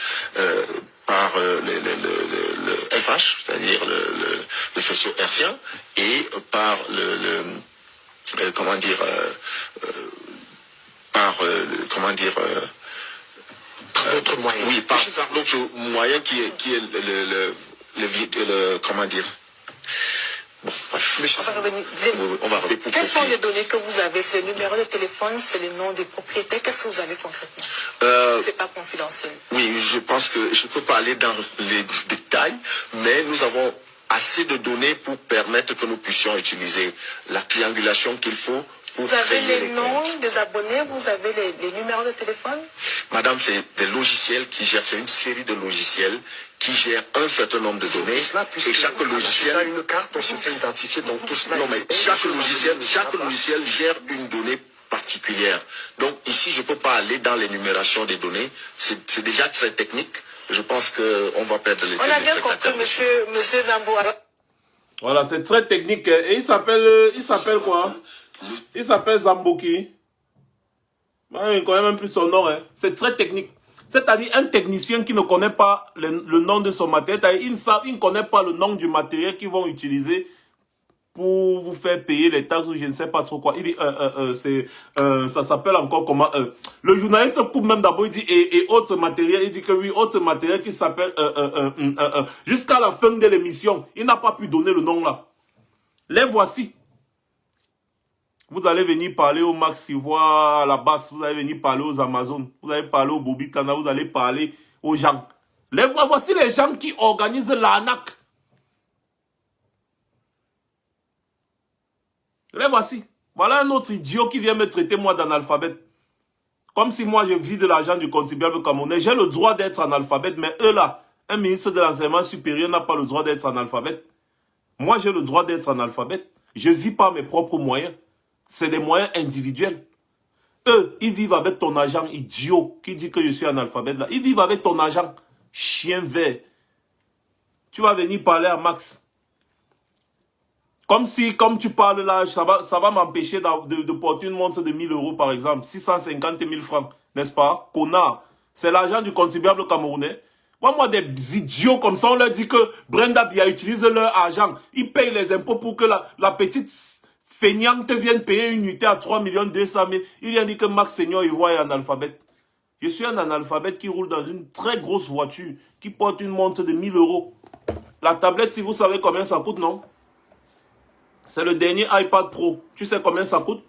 Speaker 3: par le FH, c'est-à-dire le faisceau hertzien, et par d'autres moyens. Oui, par l'autre moyen qui est comment dire. Bon,
Speaker 4: on va revenir. Quelles sont les données que vous avez? C'est le numéro de téléphone, c'est le nom des propriétaires. Qu'est-ce que vous avez concrètement? C'est pas confidentiel.
Speaker 3: Oui, je pense que je ne peux pas aller dans les détails, mais nous avons assez de données pour permettre que nous puissions utiliser la triangulation qu'il faut.
Speaker 4: Vous avez les noms des abonnés, vous avez les numéros de téléphone?
Speaker 3: Madame, c'est des logiciels qui gèrent, c'est une série de logiciels qui gèrent un certain nombre de données. Et chaque logiciel a une carte, on se fait identifier dans tout cela. Non, mais chaque logiciel gère une donnée particulière. Donc ici, je ne peux pas aller dans l'énumération des données. C'est déjà très technique. Je pense qu'on va perdre les
Speaker 4: On a bien compris, monsieur Zambo.
Speaker 1: Voilà, c'est très technique. Et il s'appelle quoi? Il s'appelle Zamboki. Il ne connaît même plus son nom. Hein. C'est très technique. C'est-à-dire un technicien qui ne connaît pas le nom de son matériel. Il ne connaît pas le nom du matériel qu'ils vont utiliser pour vous faire payer les taxes ou je ne sais pas trop quoi. Il dit, ça s'appelle encore comment le journaliste coupe même d'abord, il dit, et autre matériel. Il dit que oui, autre matériel qui s'appelle jusqu'à la fin de l'émission. Il n'a pas pu donner le nom là. Les voici. Vous allez venir parler au Max Ivoire à la basse, vous allez venir parler aux Amazon, vous allez parler au Bobby Kana, vous allez parler aux gens. Voici les gens qui organisent l'arnaque. Les voici. Voilà un autre idiot qui vient me traiter moi d'analphabète. Comme si moi je vis de l'argent du contribuable camerounais. J'ai le droit d'être analphabète, mais eux là, un ministre de l'enseignement supérieur n'a pas le droit d'être analphabète. Moi j'ai le droit d'être analphabète. Je vis par mes propres moyens. C'est des moyens individuels. Eux, ils vivent avec ton agent idiot qui dit que je suis analphabète là. Ils vivent avec ton agent chien vert. Tu vas venir parler à Max. Comme tu parles là, ça va m'empêcher de porter une montre de 1000 euros par exemple. 650 000 francs, n'est-ce pas? Connard. C'est l'argent du contribuable camerounais. Moi, des idiots comme ça, on leur dit que Brenda Bia utilise leur argent. Ils payent les impôts pour que la petite feignante vienne payer une nuitée à 3 200 000. Il vient dire que Max Seigneur Ivoire est analphabète. Je suis un analphabète qui roule dans une très grosse voiture, qui porte une montre de 1000 euros. La tablette, si vous savez combien ça coûte, non? C'est le dernier iPad Pro. Tu sais combien ça coûte?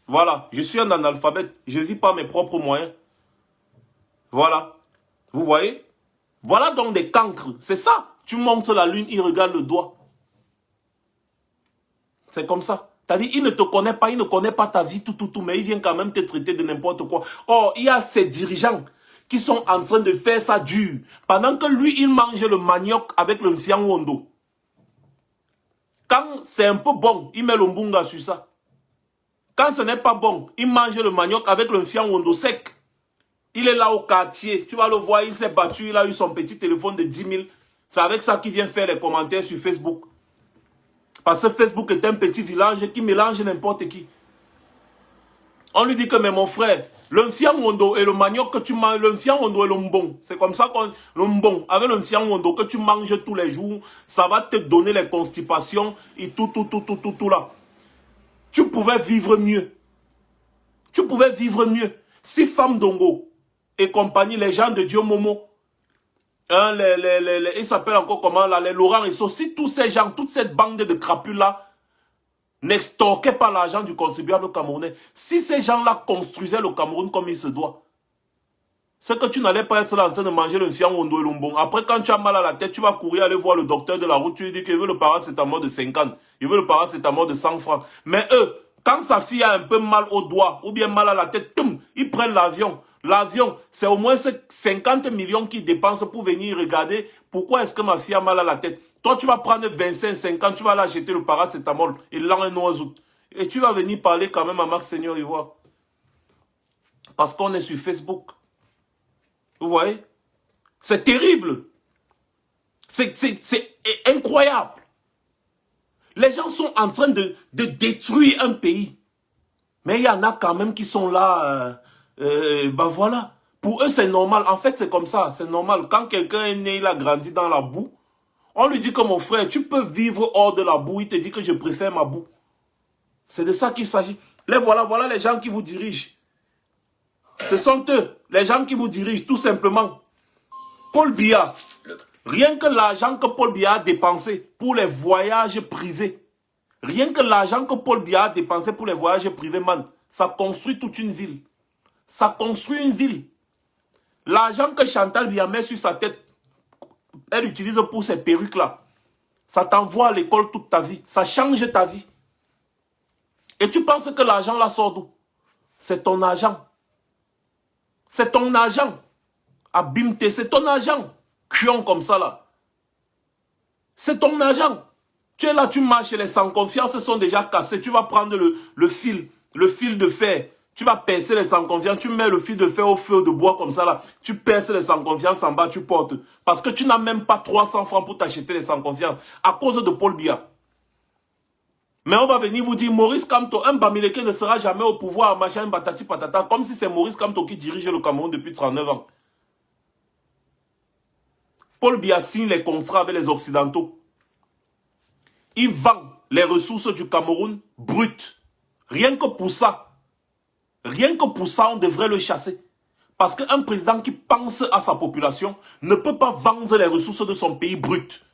Speaker 1: Voilà, je suis un analphabète. Je vis par mes propres moyens. Voilà. Vous voyez? Voilà donc des cancres. C'est ça. Tu montres la lune, il regarde le doigt. C'est comme ça. C'est-à-dire, il ne te connaît pas, il ne connaît pas ta vie, tout, mais il vient quand même te traiter de n'importe quoi. Or, il y a ces dirigeants qui sont en train de faire ça dur. Pendant que lui, il mange le manioc avec le fiang wondo. Quand c'est un peu bon, il met le mbunga sur ça. Quand ce n'est pas bon, il mange le manioc avec le fiang wondo sec. Il est là au quartier. Tu vas le voir, il s'est battu, il a eu son petit téléphone de 10 000. C'est avec ça qu'il vient faire les commentaires sur Facebook. Parce que Facebook est un petit village qui mélange n'importe qui. On lui dit que, mais mon frère, le fiangondo et le manioc que tu manges, le fiangondo et le mbon, c'est comme ça qu'on... Le mbon, avec le fiangondo que tu manges tous les jours, ça va te donner les constipations et tout là. Tu pouvais vivre mieux. Tu pouvais vivre mieux. Si Femme Dongo et compagnie, les gens de Dieu Momo, hein, ils s'appellent encore comment là, les Laurent et si tous ces gens, toute cette bande de crapules là, n'extorquaient pas l'argent du contribuable camerounais, si ces gens-là construisaient le Cameroun comme il se doit, c'est que tu n'allais pas être là en train de manger le fiang wondo et l'umbon. Après, quand tu as mal à la tête, tu vas courir aller voir le docteur de la route, tu lui dis qu'il veut le paracétamol de 50, il veut le paracétamol de 100 francs. Mais eux, Quand sa fille a un peu mal au doigt ou bien mal à la tête, ils prennent l'avion. L'avion, c'est au moins 50 millions qu'ils dépensent pour venir regarder pourquoi est-ce que ma fille a mal à la tête. Toi, tu vas prendre 25, 50, tu vas aller acheter le paracétamol et l'anozout. Et tu vas venir parler quand même à Marc Seigneur Ivoire. Parce qu'on est sur Facebook. Vous voyez? C'est terrible. C'est incroyable. Les gens sont en train de détruire un pays. Mais il y en a quand même qui sont là. Ben voilà. Pour eux, c'est normal. En fait, c'est comme ça. C'est normal. Quand quelqu'un est né, il a grandi dans la boue, on lui dit que mon frère, tu peux vivre hors de la boue. Il te dit que je préfère ma boue. C'est de ça qu'il s'agit. Voilà les gens qui vous dirigent. Ce sont eux, les gens qui vous dirigent, tout simplement. Paul Biya. Rien que l'argent que Paul Biya a dépensé pour les voyages privés. Rien que l'argent que Paul Biya a dépensé pour les voyages privés, man. Ça construit toute une ville. Ça construit une ville. L'argent que Chantal Biya met sur sa tête, elle utilise pour ces perruques-là. Ça t'envoie à l'école toute ta vie. Ça change ta vie. Et tu penses que l'argent là sort d'où? C'est ton argent. C'est ton argent. Abimte, c'est ton argent. Cuon comme ça là. C'est ton argent. Tu es là, tu marches, les sans confiance sont déjà cassés. Tu vas prendre le fil de fer. Tu vas percer les sans confiance. Tu mets le fil de fer au feu de bois comme ça là. Tu perces les sans confiance en bas, tu portes. Parce que tu n'as même pas 300 francs pour t'acheter les sans confiance. À cause de Paul Biya. Mais on va venir vous dire, Maurice Kamto, un Bamileke ne sera jamais au pouvoir, machin, batati patata, comme si c'est Maurice Kamto qui dirige le Cameroun depuis 39 ans. Paul Biya signe les contrats avec les Occidentaux. Il vend les ressources du Cameroun brutes. Rien que pour ça, on devrait le chasser. Parce qu'un président qui pense à sa population ne peut pas vendre les ressources de son pays brutes.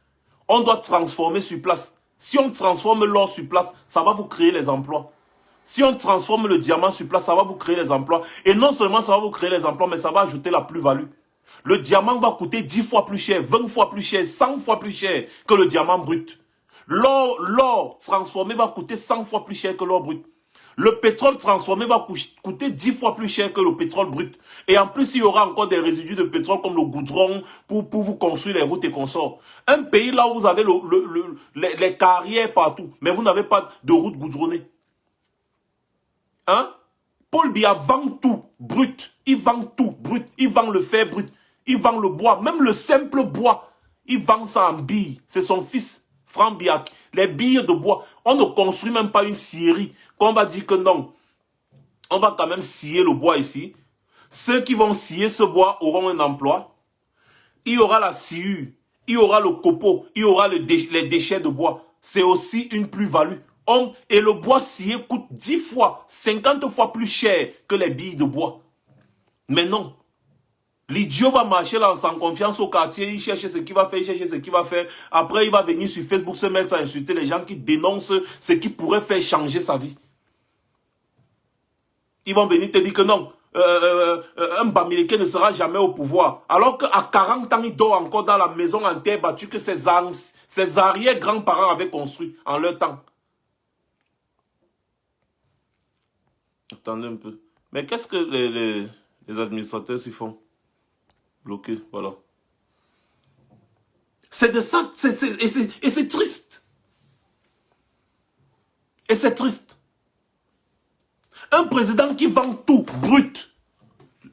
Speaker 1: On doit transformer sur place. Si on transforme l'or sur place, ça va vous créer les emplois. Si on transforme le diamant sur place, ça va vous créer les emplois. Et non seulement ça va vous créer les emplois, mais ça va ajouter la plus-value. Le diamant va coûter 10 fois plus cher, 20 fois plus cher, 100 fois plus cher que le diamant brut. L'or transformé va coûter 100 fois plus cher que l'or brut. Le pétrole transformé va coûter 10 fois plus cher que le pétrole brut. Et en plus, il y aura encore des résidus de pétrole comme le goudron pour vous construire les routes et consorts. Un pays là où vous avez les carrières partout, mais vous n'avez pas de route goudronnée. Hein? Paul Biya vend tout brut. Il vend tout brut. Il vend le fer brut. Il vend le bois. Même le simple bois. Il vend ça en billes. C'est son fils, Franck Biak. Les billes de bois. On ne construit même pas une scierie. Qu'on va dire que non. On va quand même scier le bois ici. Ceux qui vont scier ce bois auront un emploi. Il y aura la sciure. Il y aura le copeau. Il y aura les déchets de bois. C'est aussi une plus-value. Et le bois scié coûte 10 fois, 50 fois plus cher que les billes de bois. Mais non. L'idiot va marcher là sans confiance au quartier, il cherche ce qu'il va faire, il cherche ce qu'il va faire. Après, il va venir sur Facebook se mettre à insulter les gens qui dénoncent ce qui pourrait faire changer sa vie. Ils vont venir te dire que non, un Bamileke ne sera jamais au pouvoir. Alors qu'à 40 ans, il dort encore dans la maison en terre battue que ses arrière-grands-parents avaient construit en leur temps. Attendez un peu. Mais qu'est-ce que les administrateurs s'y font? Bloquer, voilà. C'est de ça, et c'est triste. Et c'est triste. Un président qui vend tout brut.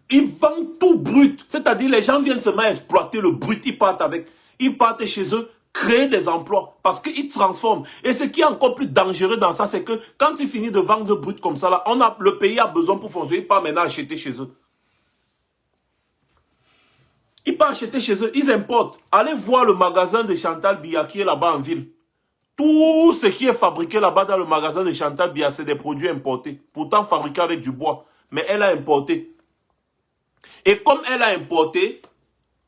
Speaker 1: Il vend tout brut. C'est-à-dire les gens viennent seulement exploiter le brut. Ils partent avec. Ils partent chez eux, créer des emplois. Parce qu'ils transforment. Et ce qui est encore plus dangereux dans ça, c'est que quand il finit de vendre brut comme ça, là, le pays a besoin pour fonctionner. Pas maintenant acheter chez eux. Ils peuvent acheter chez eux, ils importent. Allez voir le magasin de Chantal Biya qui est là-bas en ville. Tout ce qui est fabriqué là-bas dans le magasin de Chantal Biya, c'est des produits importés. Pourtant fabriqués avec du bois. Mais elle a importé. Et comme elle a importé,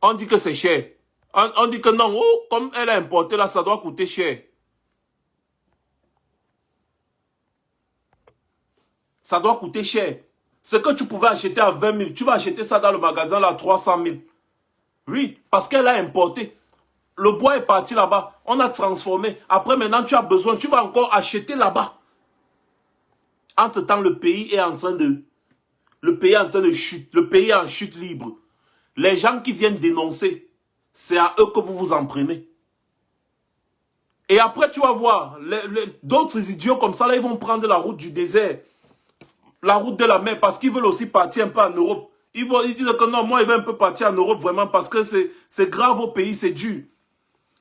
Speaker 1: on dit que c'est cher. On dit que non, oh, comme elle a importé là, ça doit coûter cher. Ça doit coûter cher. Ce que tu pouvais acheter à 20 000, tu vas acheter ça dans le magasin là à 300 000. Oui, parce qu'elle a importé. Le bois est parti là-bas. On a transformé. Après, maintenant, tu as besoin. Tu vas encore acheter là-bas. Entre-temps, le pays est en train de... Le pays est en train de chute. Le pays est en chute libre. Les gens qui viennent dénoncer, c'est à eux que vous vous en prenez. Et après, tu vas voir, d'autres idiots comme ça, là, ils vont prendre la route du désert, la route de la mer, parce qu'ils veulent aussi partir un peu en Europe. Ils disent que non, moi, ils veulent un peu partir en Europe, vraiment, parce que c'est grave au pays, c'est dur.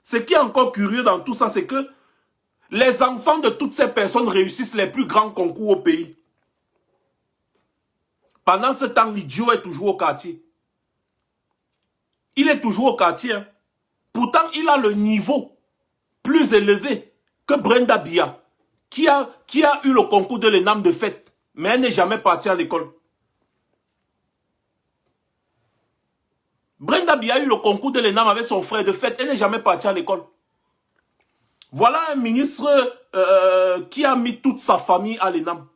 Speaker 1: Ce qui est encore curieux dans tout ça, c'est que les enfants de toutes ces personnes réussissent les plus grands concours au pays. Pendant ce temps, l'idiot est toujours au quartier. Il est toujours au quartier. Hein. Pourtant, il a le niveau plus élevé que Brenda Bia, qui a eu le concours de l'ENAM de fait, mais elle n'est jamais partie à l'école. Brenda Bia a eu le concours de l'ENAM avec son frère de fait, elle n'est jamais partie à l'école. Voilà un ministre qui a mis toute sa famille à l'ENAM.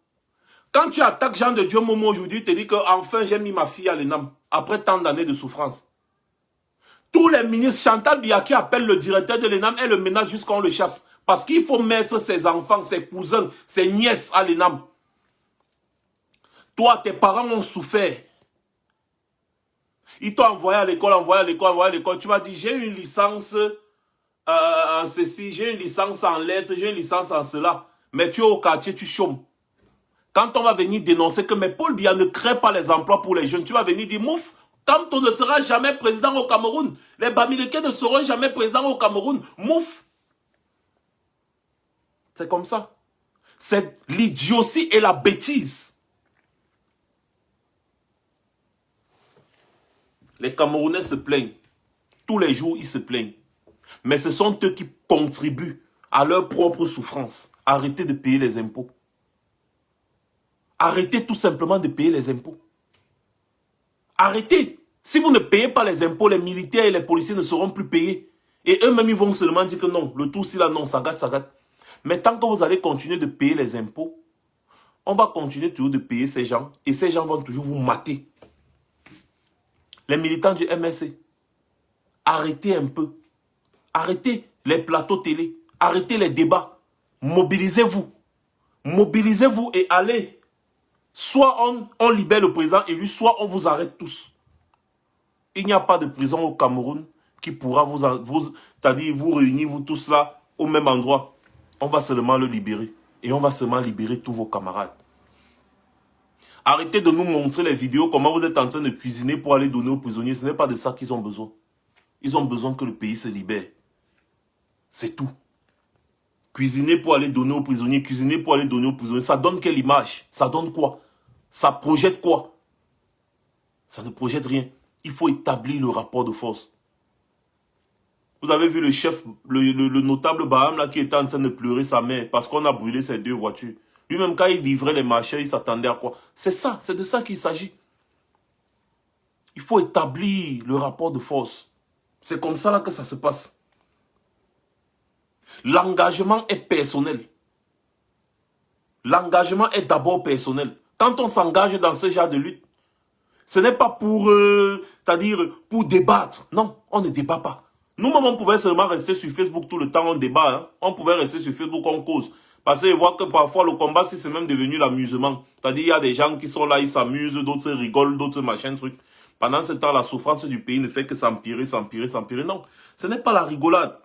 Speaker 1: Quand tu attaques Jean de Dieu Momo aujourd'hui, tu te dis que enfin j'ai mis ma fille à l'ENAM, après tant d'années de souffrance. Tous les ministres, Chantal Biaki appelle le directeur de l'ENAM et le ménage jusqu'à on le chasse. Parce qu'il faut mettre ses enfants, ses cousins, ses nièces à l'ENAM. Toi, tes parents ont souffert. Ils t'ont envoyé à l'école, envoyé à l'école. Tu vas dire, j'ai une licence en ceci, j'ai une licence en lettres, j'ai une licence en cela. Mais tu es au quartier, tu chômes. Quand on va venir dénoncer que mais Paul Biya ne crée pas les emplois pour les jeunes, tu vas venir dire, mouf, quand on ne sera jamais président au Cameroun, les Bamileke ne seront jamais présidents au Cameroun, mouf. C'est comme ça. C'est l'idiotie et la bêtise. Les Camerounais se plaignent. Tous les jours, ils se plaignent. Mais ce sont eux qui contribuent à leur propre souffrance. Arrêtez de payer les impôts. Arrêtez tout simplement de payer les impôts. Arrêtez. Si vous ne payez pas les impôts, les militaires et les policiers ne seront plus payés. Et eux-mêmes, ils vont seulement dire que non, le tout, si là, non, ça gâte, ça gâte. Mais tant que vous allez continuer de payer les impôts, on va continuer toujours de payer ces gens. Et ces gens vont toujours vous mater. Les militants du MSC, arrêtez un peu. Arrêtez les plateaux télé. Arrêtez les débats. Mobilisez-vous. Mobilisez-vous et allez. Soit on libère le président élu, soit on vous arrête tous. Il n'y a pas de prison au Cameroun qui pourra c'est-à-dire vous réunir, vous tous là, au même endroit. On va seulement le libérer. Et on va seulement libérer tous vos camarades. Arrêtez de nous montrer les vidéos, comment vous êtes en train de cuisiner pour aller donner aux prisonniers. Ce n'est pas de ça qu'ils ont besoin. Ils ont besoin que le pays se libère. C'est tout. Cuisiner pour aller donner aux prisonniers, cuisiner pour aller donner aux prisonniers. Ça donne quelle image? Ça donne quoi? Ça projette quoi? Ça ne projette rien. Il faut établir le rapport de force. Vous avez vu le chef, le notable Baham là, qui était en train de pleurer sa mère parce qu'on a brûlé ses 2 voitures. Lui-même, quand il livrait les marchés, il s'attendait à quoi? C'est ça, c'est de ça qu'il s'agit. Il faut établir le rapport de force. C'est comme ça là que ça se passe. L'engagement est personnel. L'engagement est d'abord personnel. Quand on s'engage dans ce genre de lutte, ce n'est pas pour, c'est-à-dire pour débattre. Non, on ne débat pas. Nous-mêmes, on pouvait seulement rester sur Facebook tout le temps, on débat. Hein? On pouvait rester sur Facebook, on cause. Parce que je vois que parfois, le combat, c'est même devenu l'amusement. C'est-à-dire, il y a des gens qui sont là, ils s'amusent, d'autres rigolent, d'autres machin, trucs. Pendant ce temps, la souffrance du pays ne fait que s'empirer, s'empirer, s'empirer. Non, ce n'est pas la rigolade.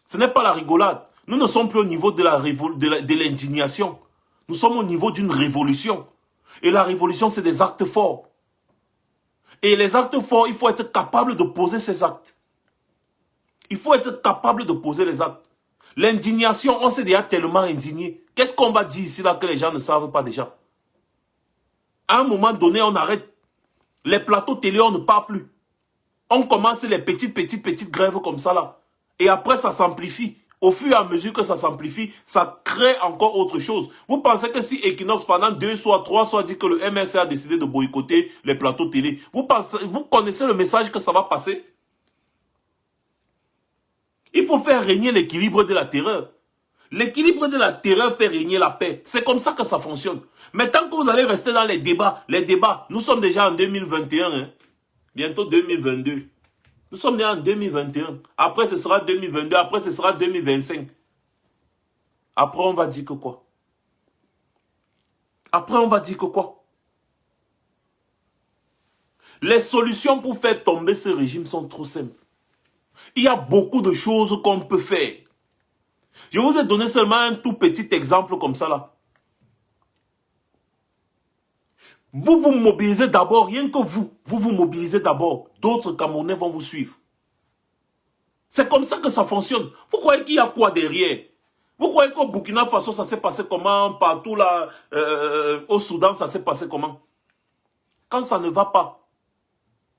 Speaker 1: Ce n'est pas la rigolade. Nous ne sommes plus au niveau de l'indignation. Nous sommes au niveau d'une révolution. Et la révolution, c'est des actes forts. Et les actes forts, il faut être capable de poser ces actes. Il faut être capable de poser les actes. L'indignation, on s'est déjà tellement indigné. Qu'est-ce qu'on va dire ici là que les gens ne savent pas déjà? À un moment donné, on arrête. Les plateaux télé, on ne parle plus. On commence les petites grèves comme ça là. Et après, ça s'amplifie. Au fur et à mesure que ça s'amplifie, ça crée encore autre chose. Vous pensez que si Equinox, pendant 2 soirs, 3 soirs, dit que le MSC a décidé de boycotter les plateaux télé, vous connaissez le message que ça va passer? Il faut faire régner l'équilibre de la terreur. L'équilibre de la terreur fait régner la paix. C'est comme ça que ça fonctionne. Mais tant que vous allez rester dans les débats, nous sommes déjà en 2021, hein. Bientôt 2022. Nous sommes déjà en 2021. Après, ce sera 2022. Après, ce sera 2025. Après, on va dire que quoi? Après, on va dire que quoi? Les solutions pour faire tomber ce régime sont trop simples. Il y a beaucoup de choses qu'on peut faire. Je vous ai donné seulement un tout petit exemple comme ça là. Vous vous mobilisez d'abord, rien que vous vous mobilisez d'abord. D'autres Camerounais vont vous suivre. C'est comme ça que ça fonctionne. Vous croyez qu'il y a quoi derrière? Vous croyez qu'au Burkina Faso, ça s'est passé comment? Partout là, au Soudan, ça s'est passé comment? Quand ça ne va pas,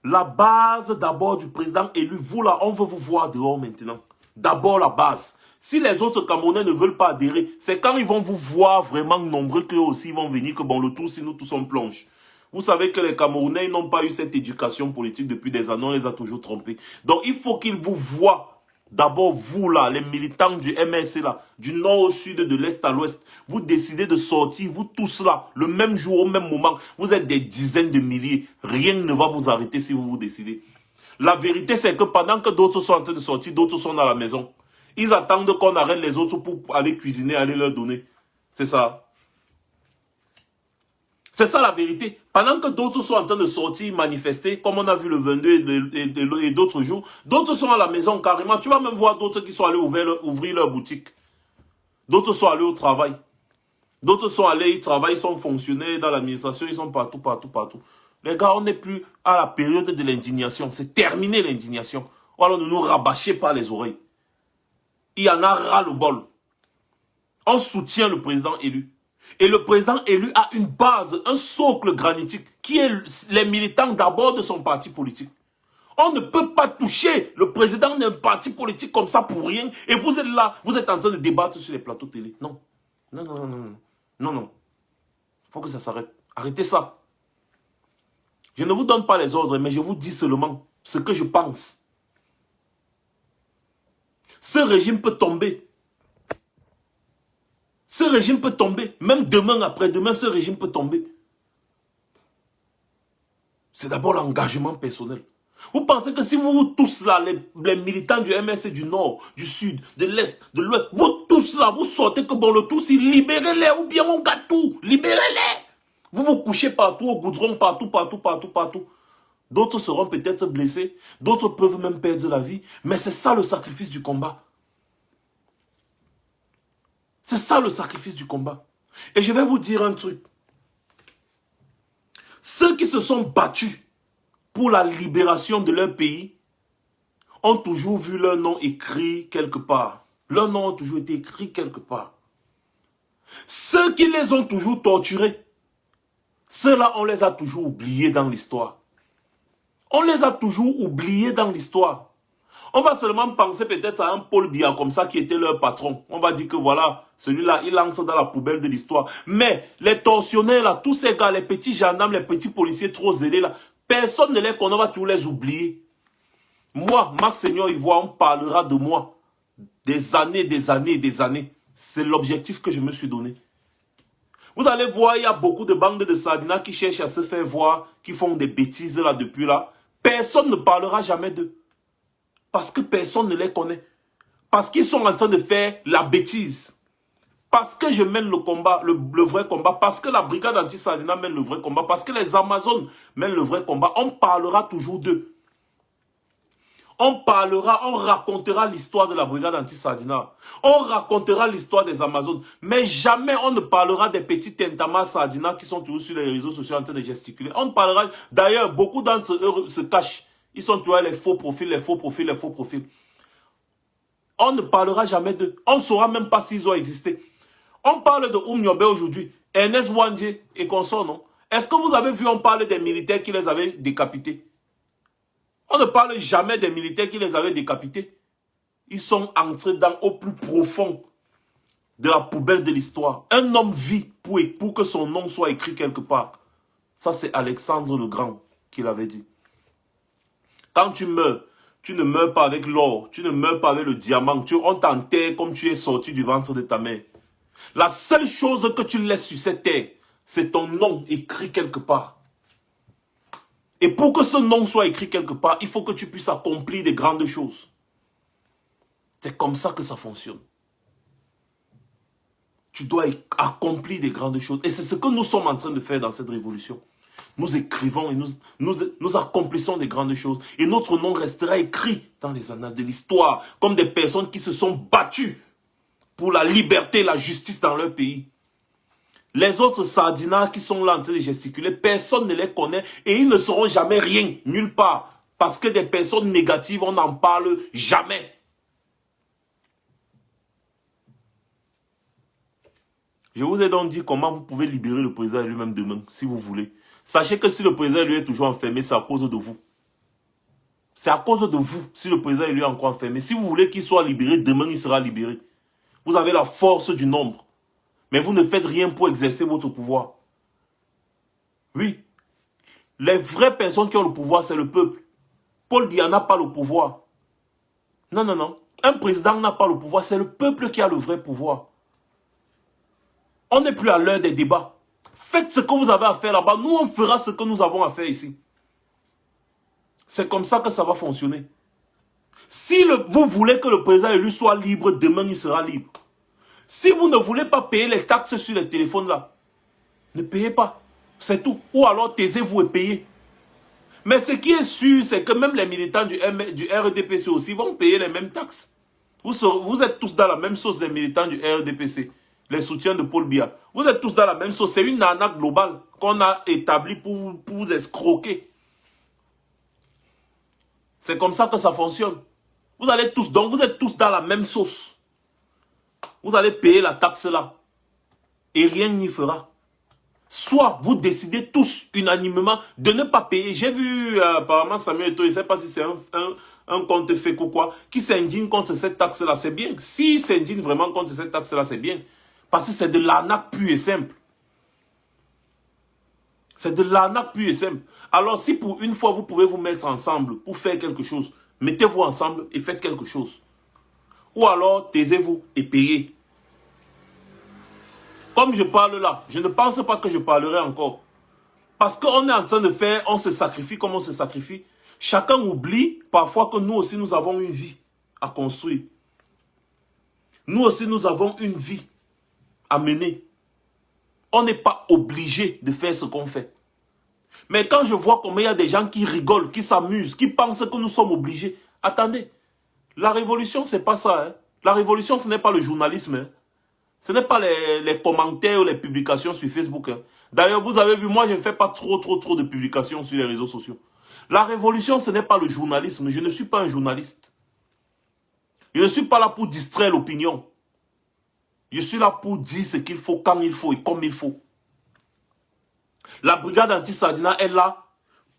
Speaker 1: la base d'abord du président élu, vous là, on veut vous voir dehors maintenant. D'abord la base. Si les autres Camerounais ne veulent pas adhérer, c'est quand ils vont vous voir vraiment nombreux qu'eux aussi vont venir, que bon, le tout, si nous tous on plonge. Vous savez que les Camerounais n'ont pas eu cette éducation politique depuis des années, on les a toujours trompés. Donc il faut qu'ils vous voient. D'abord, vous là, les militants du MSC là, du nord au sud, de l'est à l'ouest, vous décidez de sortir, vous tous là, le même jour, au même moment, vous êtes des dizaines de milliers. Rien ne va vous arrêter si vous vous décidez. La vérité, c'est que pendant que d'autres sont en train de sortir, d'autres sont dans la maison. Ils attendent qu'on arrête les autres pour aller cuisiner, aller leur donner. C'est ça. C'est ça la vérité. Pendant que d'autres sont en train de sortir, manifester, comme on a vu le 22 et d'autres jours, d'autres sont à la maison carrément. Tu vas même voir d'autres qui sont allés ouvrir leur boutique. D'autres sont allés au travail. D'autres sont allés, ils travaillent, ils sont fonctionnaires dans l'administration, ils sont partout, partout, partout. Les gars, on n'est plus à la période de l'indignation. C'est terminé l'indignation. Alors ne nous rabâchez pas les oreilles. Il y en a ras le bol. On soutient le président élu. Et le président élu a une base, un socle granitique, qui est les militants d'abord de son parti politique. On ne peut pas toucher le président d'un parti politique comme ça pour rien. Et vous êtes là, vous êtes en train de débattre sur les plateaux télé. Non. Non, non, non, non. Non, non. Il faut que ça s'arrête. Arrêtez ça. Je ne vous donne pas les ordres, mais je vous dis seulement ce que je pense. Ce régime peut tomber. Ce régime peut tomber. Même demain, après-demain, ce régime peut tomber. C'est d'abord l'engagement personnel. Vous pensez que si vous tous là, les militants du MSC du Nord, du Sud, de l'Est, de l'Ouest, vous tous là, vous sortez que bon, le tout, c'est libérez-les ou bien on gâte tout. Libérez-les. Vous vous couchez partout, au goudron, partout, partout, partout, partout. D'autres seront peut-être blessés. D'autres peuvent même perdre la vie. Mais c'est ça le sacrifice du combat. C'est ça le sacrifice du combat. Et je vais vous dire un truc. Ceux qui se sont battus pour la libération de leur pays ont toujours vu leur nom écrit quelque part. Leur nom a toujours été écrit quelque part. Ceux qui les ont toujours torturés, ceux-là, on les a toujours oubliés dans l'histoire. On les a toujours oubliés dans l'histoire. On va seulement penser peut-être à un Paul Biya comme ça qui était leur patron. On va dire que voilà, celui-là, il entre dans la poubelle de l'histoire. Mais les tortionnaires là, tous ces gars, les petits gendarmes, les petits policiers trop zélés là, personne ne les connaît, on va tous les oublier. Moi, Max Seigneur Ivoire, on parlera de moi. Des années, des années, des années. C'est l'objectif que je me suis donné. Vous allez voir, il y a beaucoup de bandes de Sardina qui cherchent à se faire voir, qui font des bêtises là depuis là. Personne ne parlera jamais d'eux. Parce que personne ne les connaît. Parce qu'ils sont en train de faire la bêtise. Parce que je mène le combat, le vrai combat. Parce que la brigade anti-Sardina mène le vrai combat. Parce que les Amazones mènent le vrai combat. On parlera toujours d'eux. On parlera, on racontera l'histoire de la brigade anti-Sardina. On racontera l'histoire des Amazones. Mais jamais on ne parlera des petits Tentama Sardina qui sont toujours sur les réseaux sociaux en train de gesticuler. On parlera, d'ailleurs, beaucoup d'entre eux se cachent. Ils sont toujours les faux profils, les faux profils, les faux profils. On ne parlera jamais d'eux. On ne saura même pas s'ils ont existé. On parle de Oumniobé aujourd'hui. Ernest Wandje et consorts, non? Est-ce que vous avez vu, on parle des militaires qui les avaient décapités? On ne parle jamais des militaires qui les avaient décapités. Ils sont entrés au plus profond de la poubelle de l'histoire. Un homme vit pour que son nom soit écrit quelque part. Ça, c'est Alexandre le Grand qui l'avait dit. Quand tu meurs, tu ne meurs pas avec l'or, tu ne meurs pas avec le diamant. On t'enterre comme tu es sorti du ventre de ta mère. La seule chose que tu laisses sur cette terre, c'est ton nom écrit quelque part. Et pour que ce nom soit écrit quelque part, il faut que tu puisses accomplir des grandes choses. C'est comme ça que ça fonctionne. tu dois accomplir des grandes choses. Et c'est ce que nous sommes en train de faire dans cette révolution. Nous écrivons et nous accomplissons des grandes choses. Et notre nom restera écrit dans les annales de l'histoire comme des personnes qui se sont battues pour la liberté et la justice dans leur pays. Les autres sardinards qui sont là en train de gesticuler, personne ne les connaît et ils ne seront jamais rien, nulle part. Parce que des personnes négatives, on n'en parle jamais. Je vous ai donc dit comment vous pouvez libérer le président lui-même demain, si vous voulez. Sachez que si le président lui est toujours enfermé, c'est à cause de vous. C'est à cause de vous, si le président lui est encore enfermé. Si vous voulez qu'il soit libéré, demain il sera libéré. Vous avez la force du nombre. Mais vous ne faites rien pour exercer votre pouvoir. Oui. Les vraies personnes qui ont le pouvoir, c'est le peuple. Paul Biya n'a pas le pouvoir. Non, non, non. Un président n'a pas le pouvoir, c'est le peuple qui a le vrai pouvoir. On n'est plus à l'heure des débats. Faites ce que vous avez à faire là-bas. Nous, on fera ce que nous avons à faire ici. C'est comme ça que ça va fonctionner. Si vous voulez que le président élu soit libre, demain il sera libre. Si vous ne voulez pas payer les taxes sur les téléphones là, ne payez pas. C'est tout. Ou alors taisez-vous et payez. Mais ce qui est sûr, c'est que même les militants du RDPC aussi vont payer les mêmes taxes. Vous êtes tous dans la même sauce, les militants du RDPC. Les soutiens de Paul Biya. Vous êtes tous dans la même sauce. C'est une arnaque globale qu'on a établie pour vous escroquer. C'est comme ça que ça fonctionne. Vous êtes tous dans la même sauce. Vous allez payer la taxe là. Et rien n'y fera. Soit vous décidez tous unanimement de ne pas payer. J'ai vu apparemment Samuel Eto'o, je ne sais pas si c'est un compte fake ou quoi, qui s'indigne contre cette taxe là. C'est bien. S'il s'indigne vraiment contre cette taxe là, c'est bien. Parce que c'est de l'arnaque pure et simple. C'est de l'arnaque pure et simple. Alors si pour une fois vous pouvez vous mettre ensemble pour faire quelque chose, mettez-vous ensemble et faites quelque chose. Ou alors taisez-vous et payez. Comme je parle là, je ne pense pas que je parlerai encore. Parce qu'on est en train de faire, on se sacrifie comme on se sacrifie. Chacun oublie parfois que nous aussi nous avons une vie à construire. Nous aussi nous avons une vie à mener. On n'est pas obligé de faire ce qu'on fait. Mais quand je vois combien il y a des gens qui rigolent, qui s'amusent, qui pensent que nous sommes obligés. Attendez, la révolution, c'est pas ça. Hein. La révolution, ce n'est pas le journalisme. Hein. Ce n'est pas les commentaires ou les publications sur Facebook. Hein. D'ailleurs, vous avez vu, moi, je ne fais pas trop de publications sur les réseaux sociaux. La révolution, ce n'est pas le journalisme. Je ne suis pas un journaliste. Je ne suis pas là pour distraire l'opinion. Je suis là pour dire ce qu'il faut, quand il faut et comme il faut. La brigade anti-Sardina est là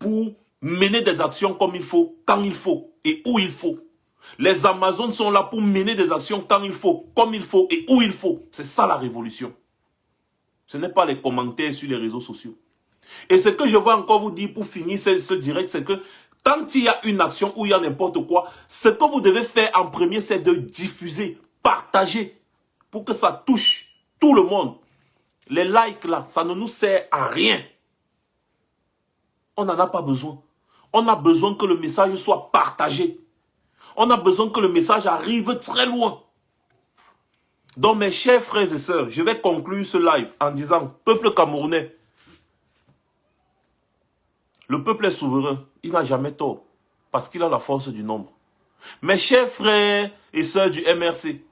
Speaker 1: pour mener des actions comme il faut, quand il faut et où il faut. Les Amazones sont là pour mener des actions quand il faut, comme il faut et où il faut. C'est ça la révolution. Ce n'est pas les commentaires sur les réseaux sociaux. Et ce que je veux encore vous dire pour finir ce direct, c'est que quand il y a une action ou il y a n'importe quoi, ce que vous devez faire en premier, c'est de diffuser, partager, pour que ça touche tout le monde. Les likes là, ça ne nous sert à rien. On n'en a pas besoin. On a besoin que le message soit partagé. On a besoin que le message arrive très loin. Donc mes chers frères et sœurs, je vais conclure ce live en disant, peuple camerounais, le peuple est souverain, il n'a jamais tort, parce qu'il a la force du nombre. Mes chers frères et sœurs du MRC,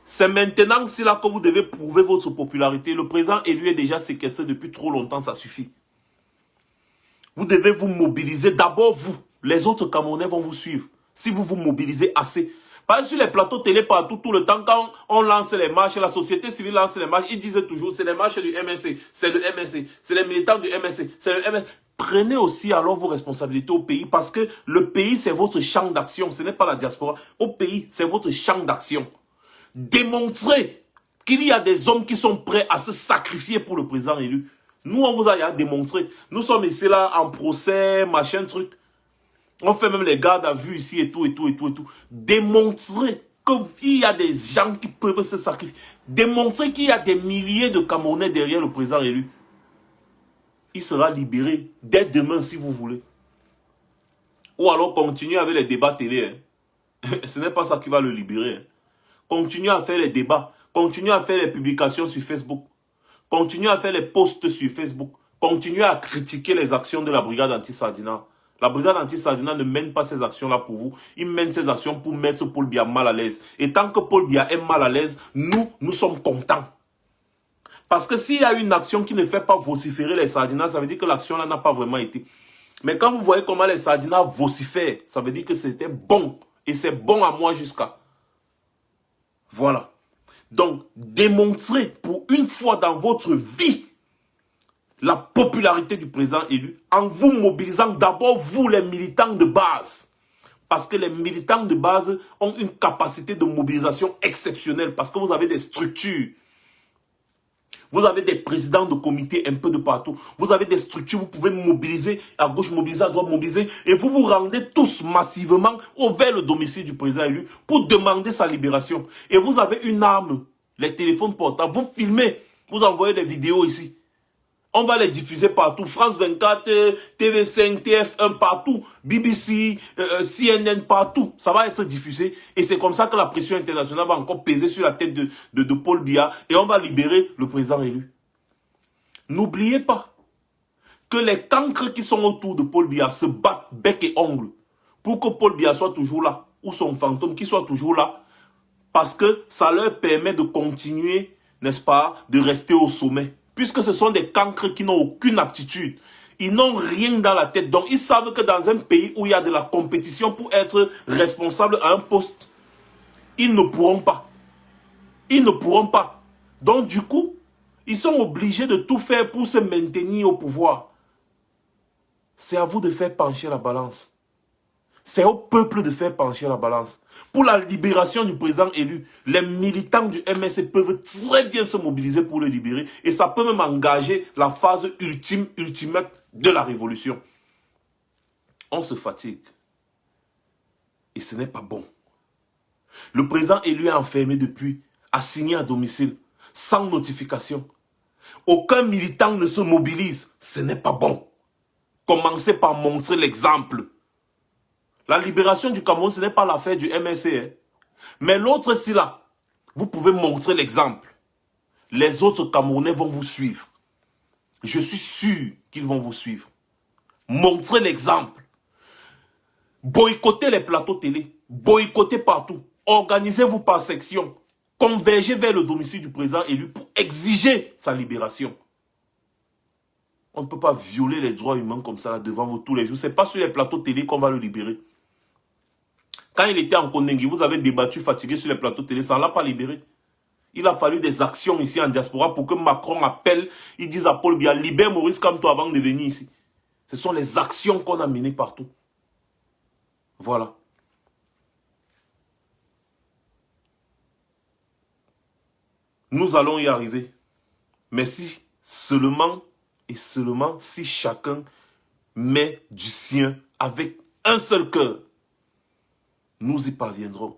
Speaker 1: c'est maintenant c'est là que vous devez prouver votre popularité. Le président élu est déjà séquestré depuis trop longtemps, ça suffit. Vous devez vous mobiliser, d'abord vous. Les autres Camerounais vont vous suivre. Si vous vous mobilisez assez. Parce que sur les plateaux télé partout, tout le temps, quand on lance les marches, la société civile lance les marches, ils disent toujours, c'est les marches du MNC, c'est le MNC, c'est les militants du MNC, c'est le MNC. Prenez aussi alors vos responsabilités au pays, parce que le pays, c'est votre champ d'action, ce n'est pas la diaspora. Au pays, c'est votre champ d'action. Démontrez qu'il y a des hommes qui sont prêts à se sacrifier pour le président élu. Nous, on vous a démontré. Nous sommes ici là en procès, machin, truc. On fait même les gardes à vue ici et tout, et tout, et tout, et tout. Démontrer qu'il y a des gens qui peuvent se sacrifier. Démontrer qu'il y a des milliers de Camerounais derrière le président élu. Il sera libéré dès demain si vous voulez. Ou alors continuer avec les débats télé. Hein. Ce n'est pas ça qui va le libérer. Hein. Continuez à faire les débats. continuez à faire les publications sur Facebook, continuez à faire les posts sur Facebook, continuez à critiquer les actions de la brigade anti-Sardina. La brigade anti-Sardina ne mène pas ces actions-là pour vous. Il mène ces actions pour mettre Paul Biya mal à l'aise. Et tant que Paul Biya est mal à l'aise, nous sommes contents. Parce que s'il y a une action qui ne fait pas vociférer les Sardinas, ça veut dire que l'action-là n'a pas vraiment été. Mais quand vous voyez comment les Sardinas vocifèrent, ça veut dire que c'était bon. Et c'est bon à moi jusqu'à. Voilà. Donc, démontrez pour une fois dans votre vie la popularité du président élu en vous mobilisant d'abord vous les militants de base. Parce que les militants de base ont une capacité de mobilisation exceptionnelle parce que vous avez des structures. Vous avez des présidents de comités un peu de partout. Vous avez des structures, vous pouvez mobiliser à gauche, mobiliser à droite, mobiliser. Et vous vous rendez tous massivement vers le domicile du président élu pour demander sa libération. Et vous avez une arme, les téléphones portables. Vous filmez, vous envoyez des vidéos ici. On va les diffuser partout. France 24, TV5, TF1, partout. BBC, CNN, partout. Ça va être diffusé. Et c'est comme ça que la pression internationale va encore peser sur la tête de Paul Biya. Et on va libérer le président élu. N'oubliez pas que les cancres qui sont autour de Paul Biya se battent bec et ongle pour que Paul Biya soit toujours là. Ou son fantôme qui soit toujours là. Parce que ça leur permet de continuer, n'est-ce pas, de rester au sommet. Puisque ce sont des cancres qui n'ont aucune aptitude. Ils n'ont rien dans la tête. Donc, ils savent que dans un pays où il y a de la compétition pour être responsable à un poste, ils ne pourront pas. Ils ne pourront pas. Donc, du coup, ils sont obligés de tout faire pour se maintenir au pouvoir. C'est à vous de faire pencher la balance. C'est au peuple de faire pencher la balance. Pour la libération du président élu, les militants du MSC peuvent très bien se mobiliser pour le libérer. Et ça peut même engager la phase ultimate de la révolution. On se fatigue. Et ce n'est pas bon. Le président élu est enfermé depuis, assigné à domicile, sans notification. Aucun militant ne se mobilise. Ce n'est pas bon. Commencez par montrer l'exemple. La libération du Cameroun, ce n'est pas l'affaire du MSC. Hein. Mais l'autre, si là, vous pouvez montrer l'exemple. Les autres Camerounais vont vous suivre. Je suis sûr qu'ils vont vous suivre. Montrez l'exemple. Boycottez les plateaux télé. Boycottez partout. Organisez-vous par section. Convergez vers le domicile du président élu pour exiger sa libération. On ne peut pas violer les droits humains comme ça là devant vous tous les jours. Ce n'est pas sur les plateaux télé qu'on va le libérer. Quand il était en Kondengi, vous avez débattu, fatigué sur les plateaux télé, ça ne l'a pas libéré. Il a fallu des actions ici en diaspora pour que Macron appelle, il dise à Paul Biya, libère Maurice Kamto avant de venir ici. Ce sont les actions qu'on a menées partout. Voilà. Nous allons y arriver. Mais si seulement et seulement si chacun met du sien avec un seul cœur, nous y parviendrons.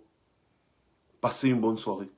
Speaker 1: Passez une bonne soirée.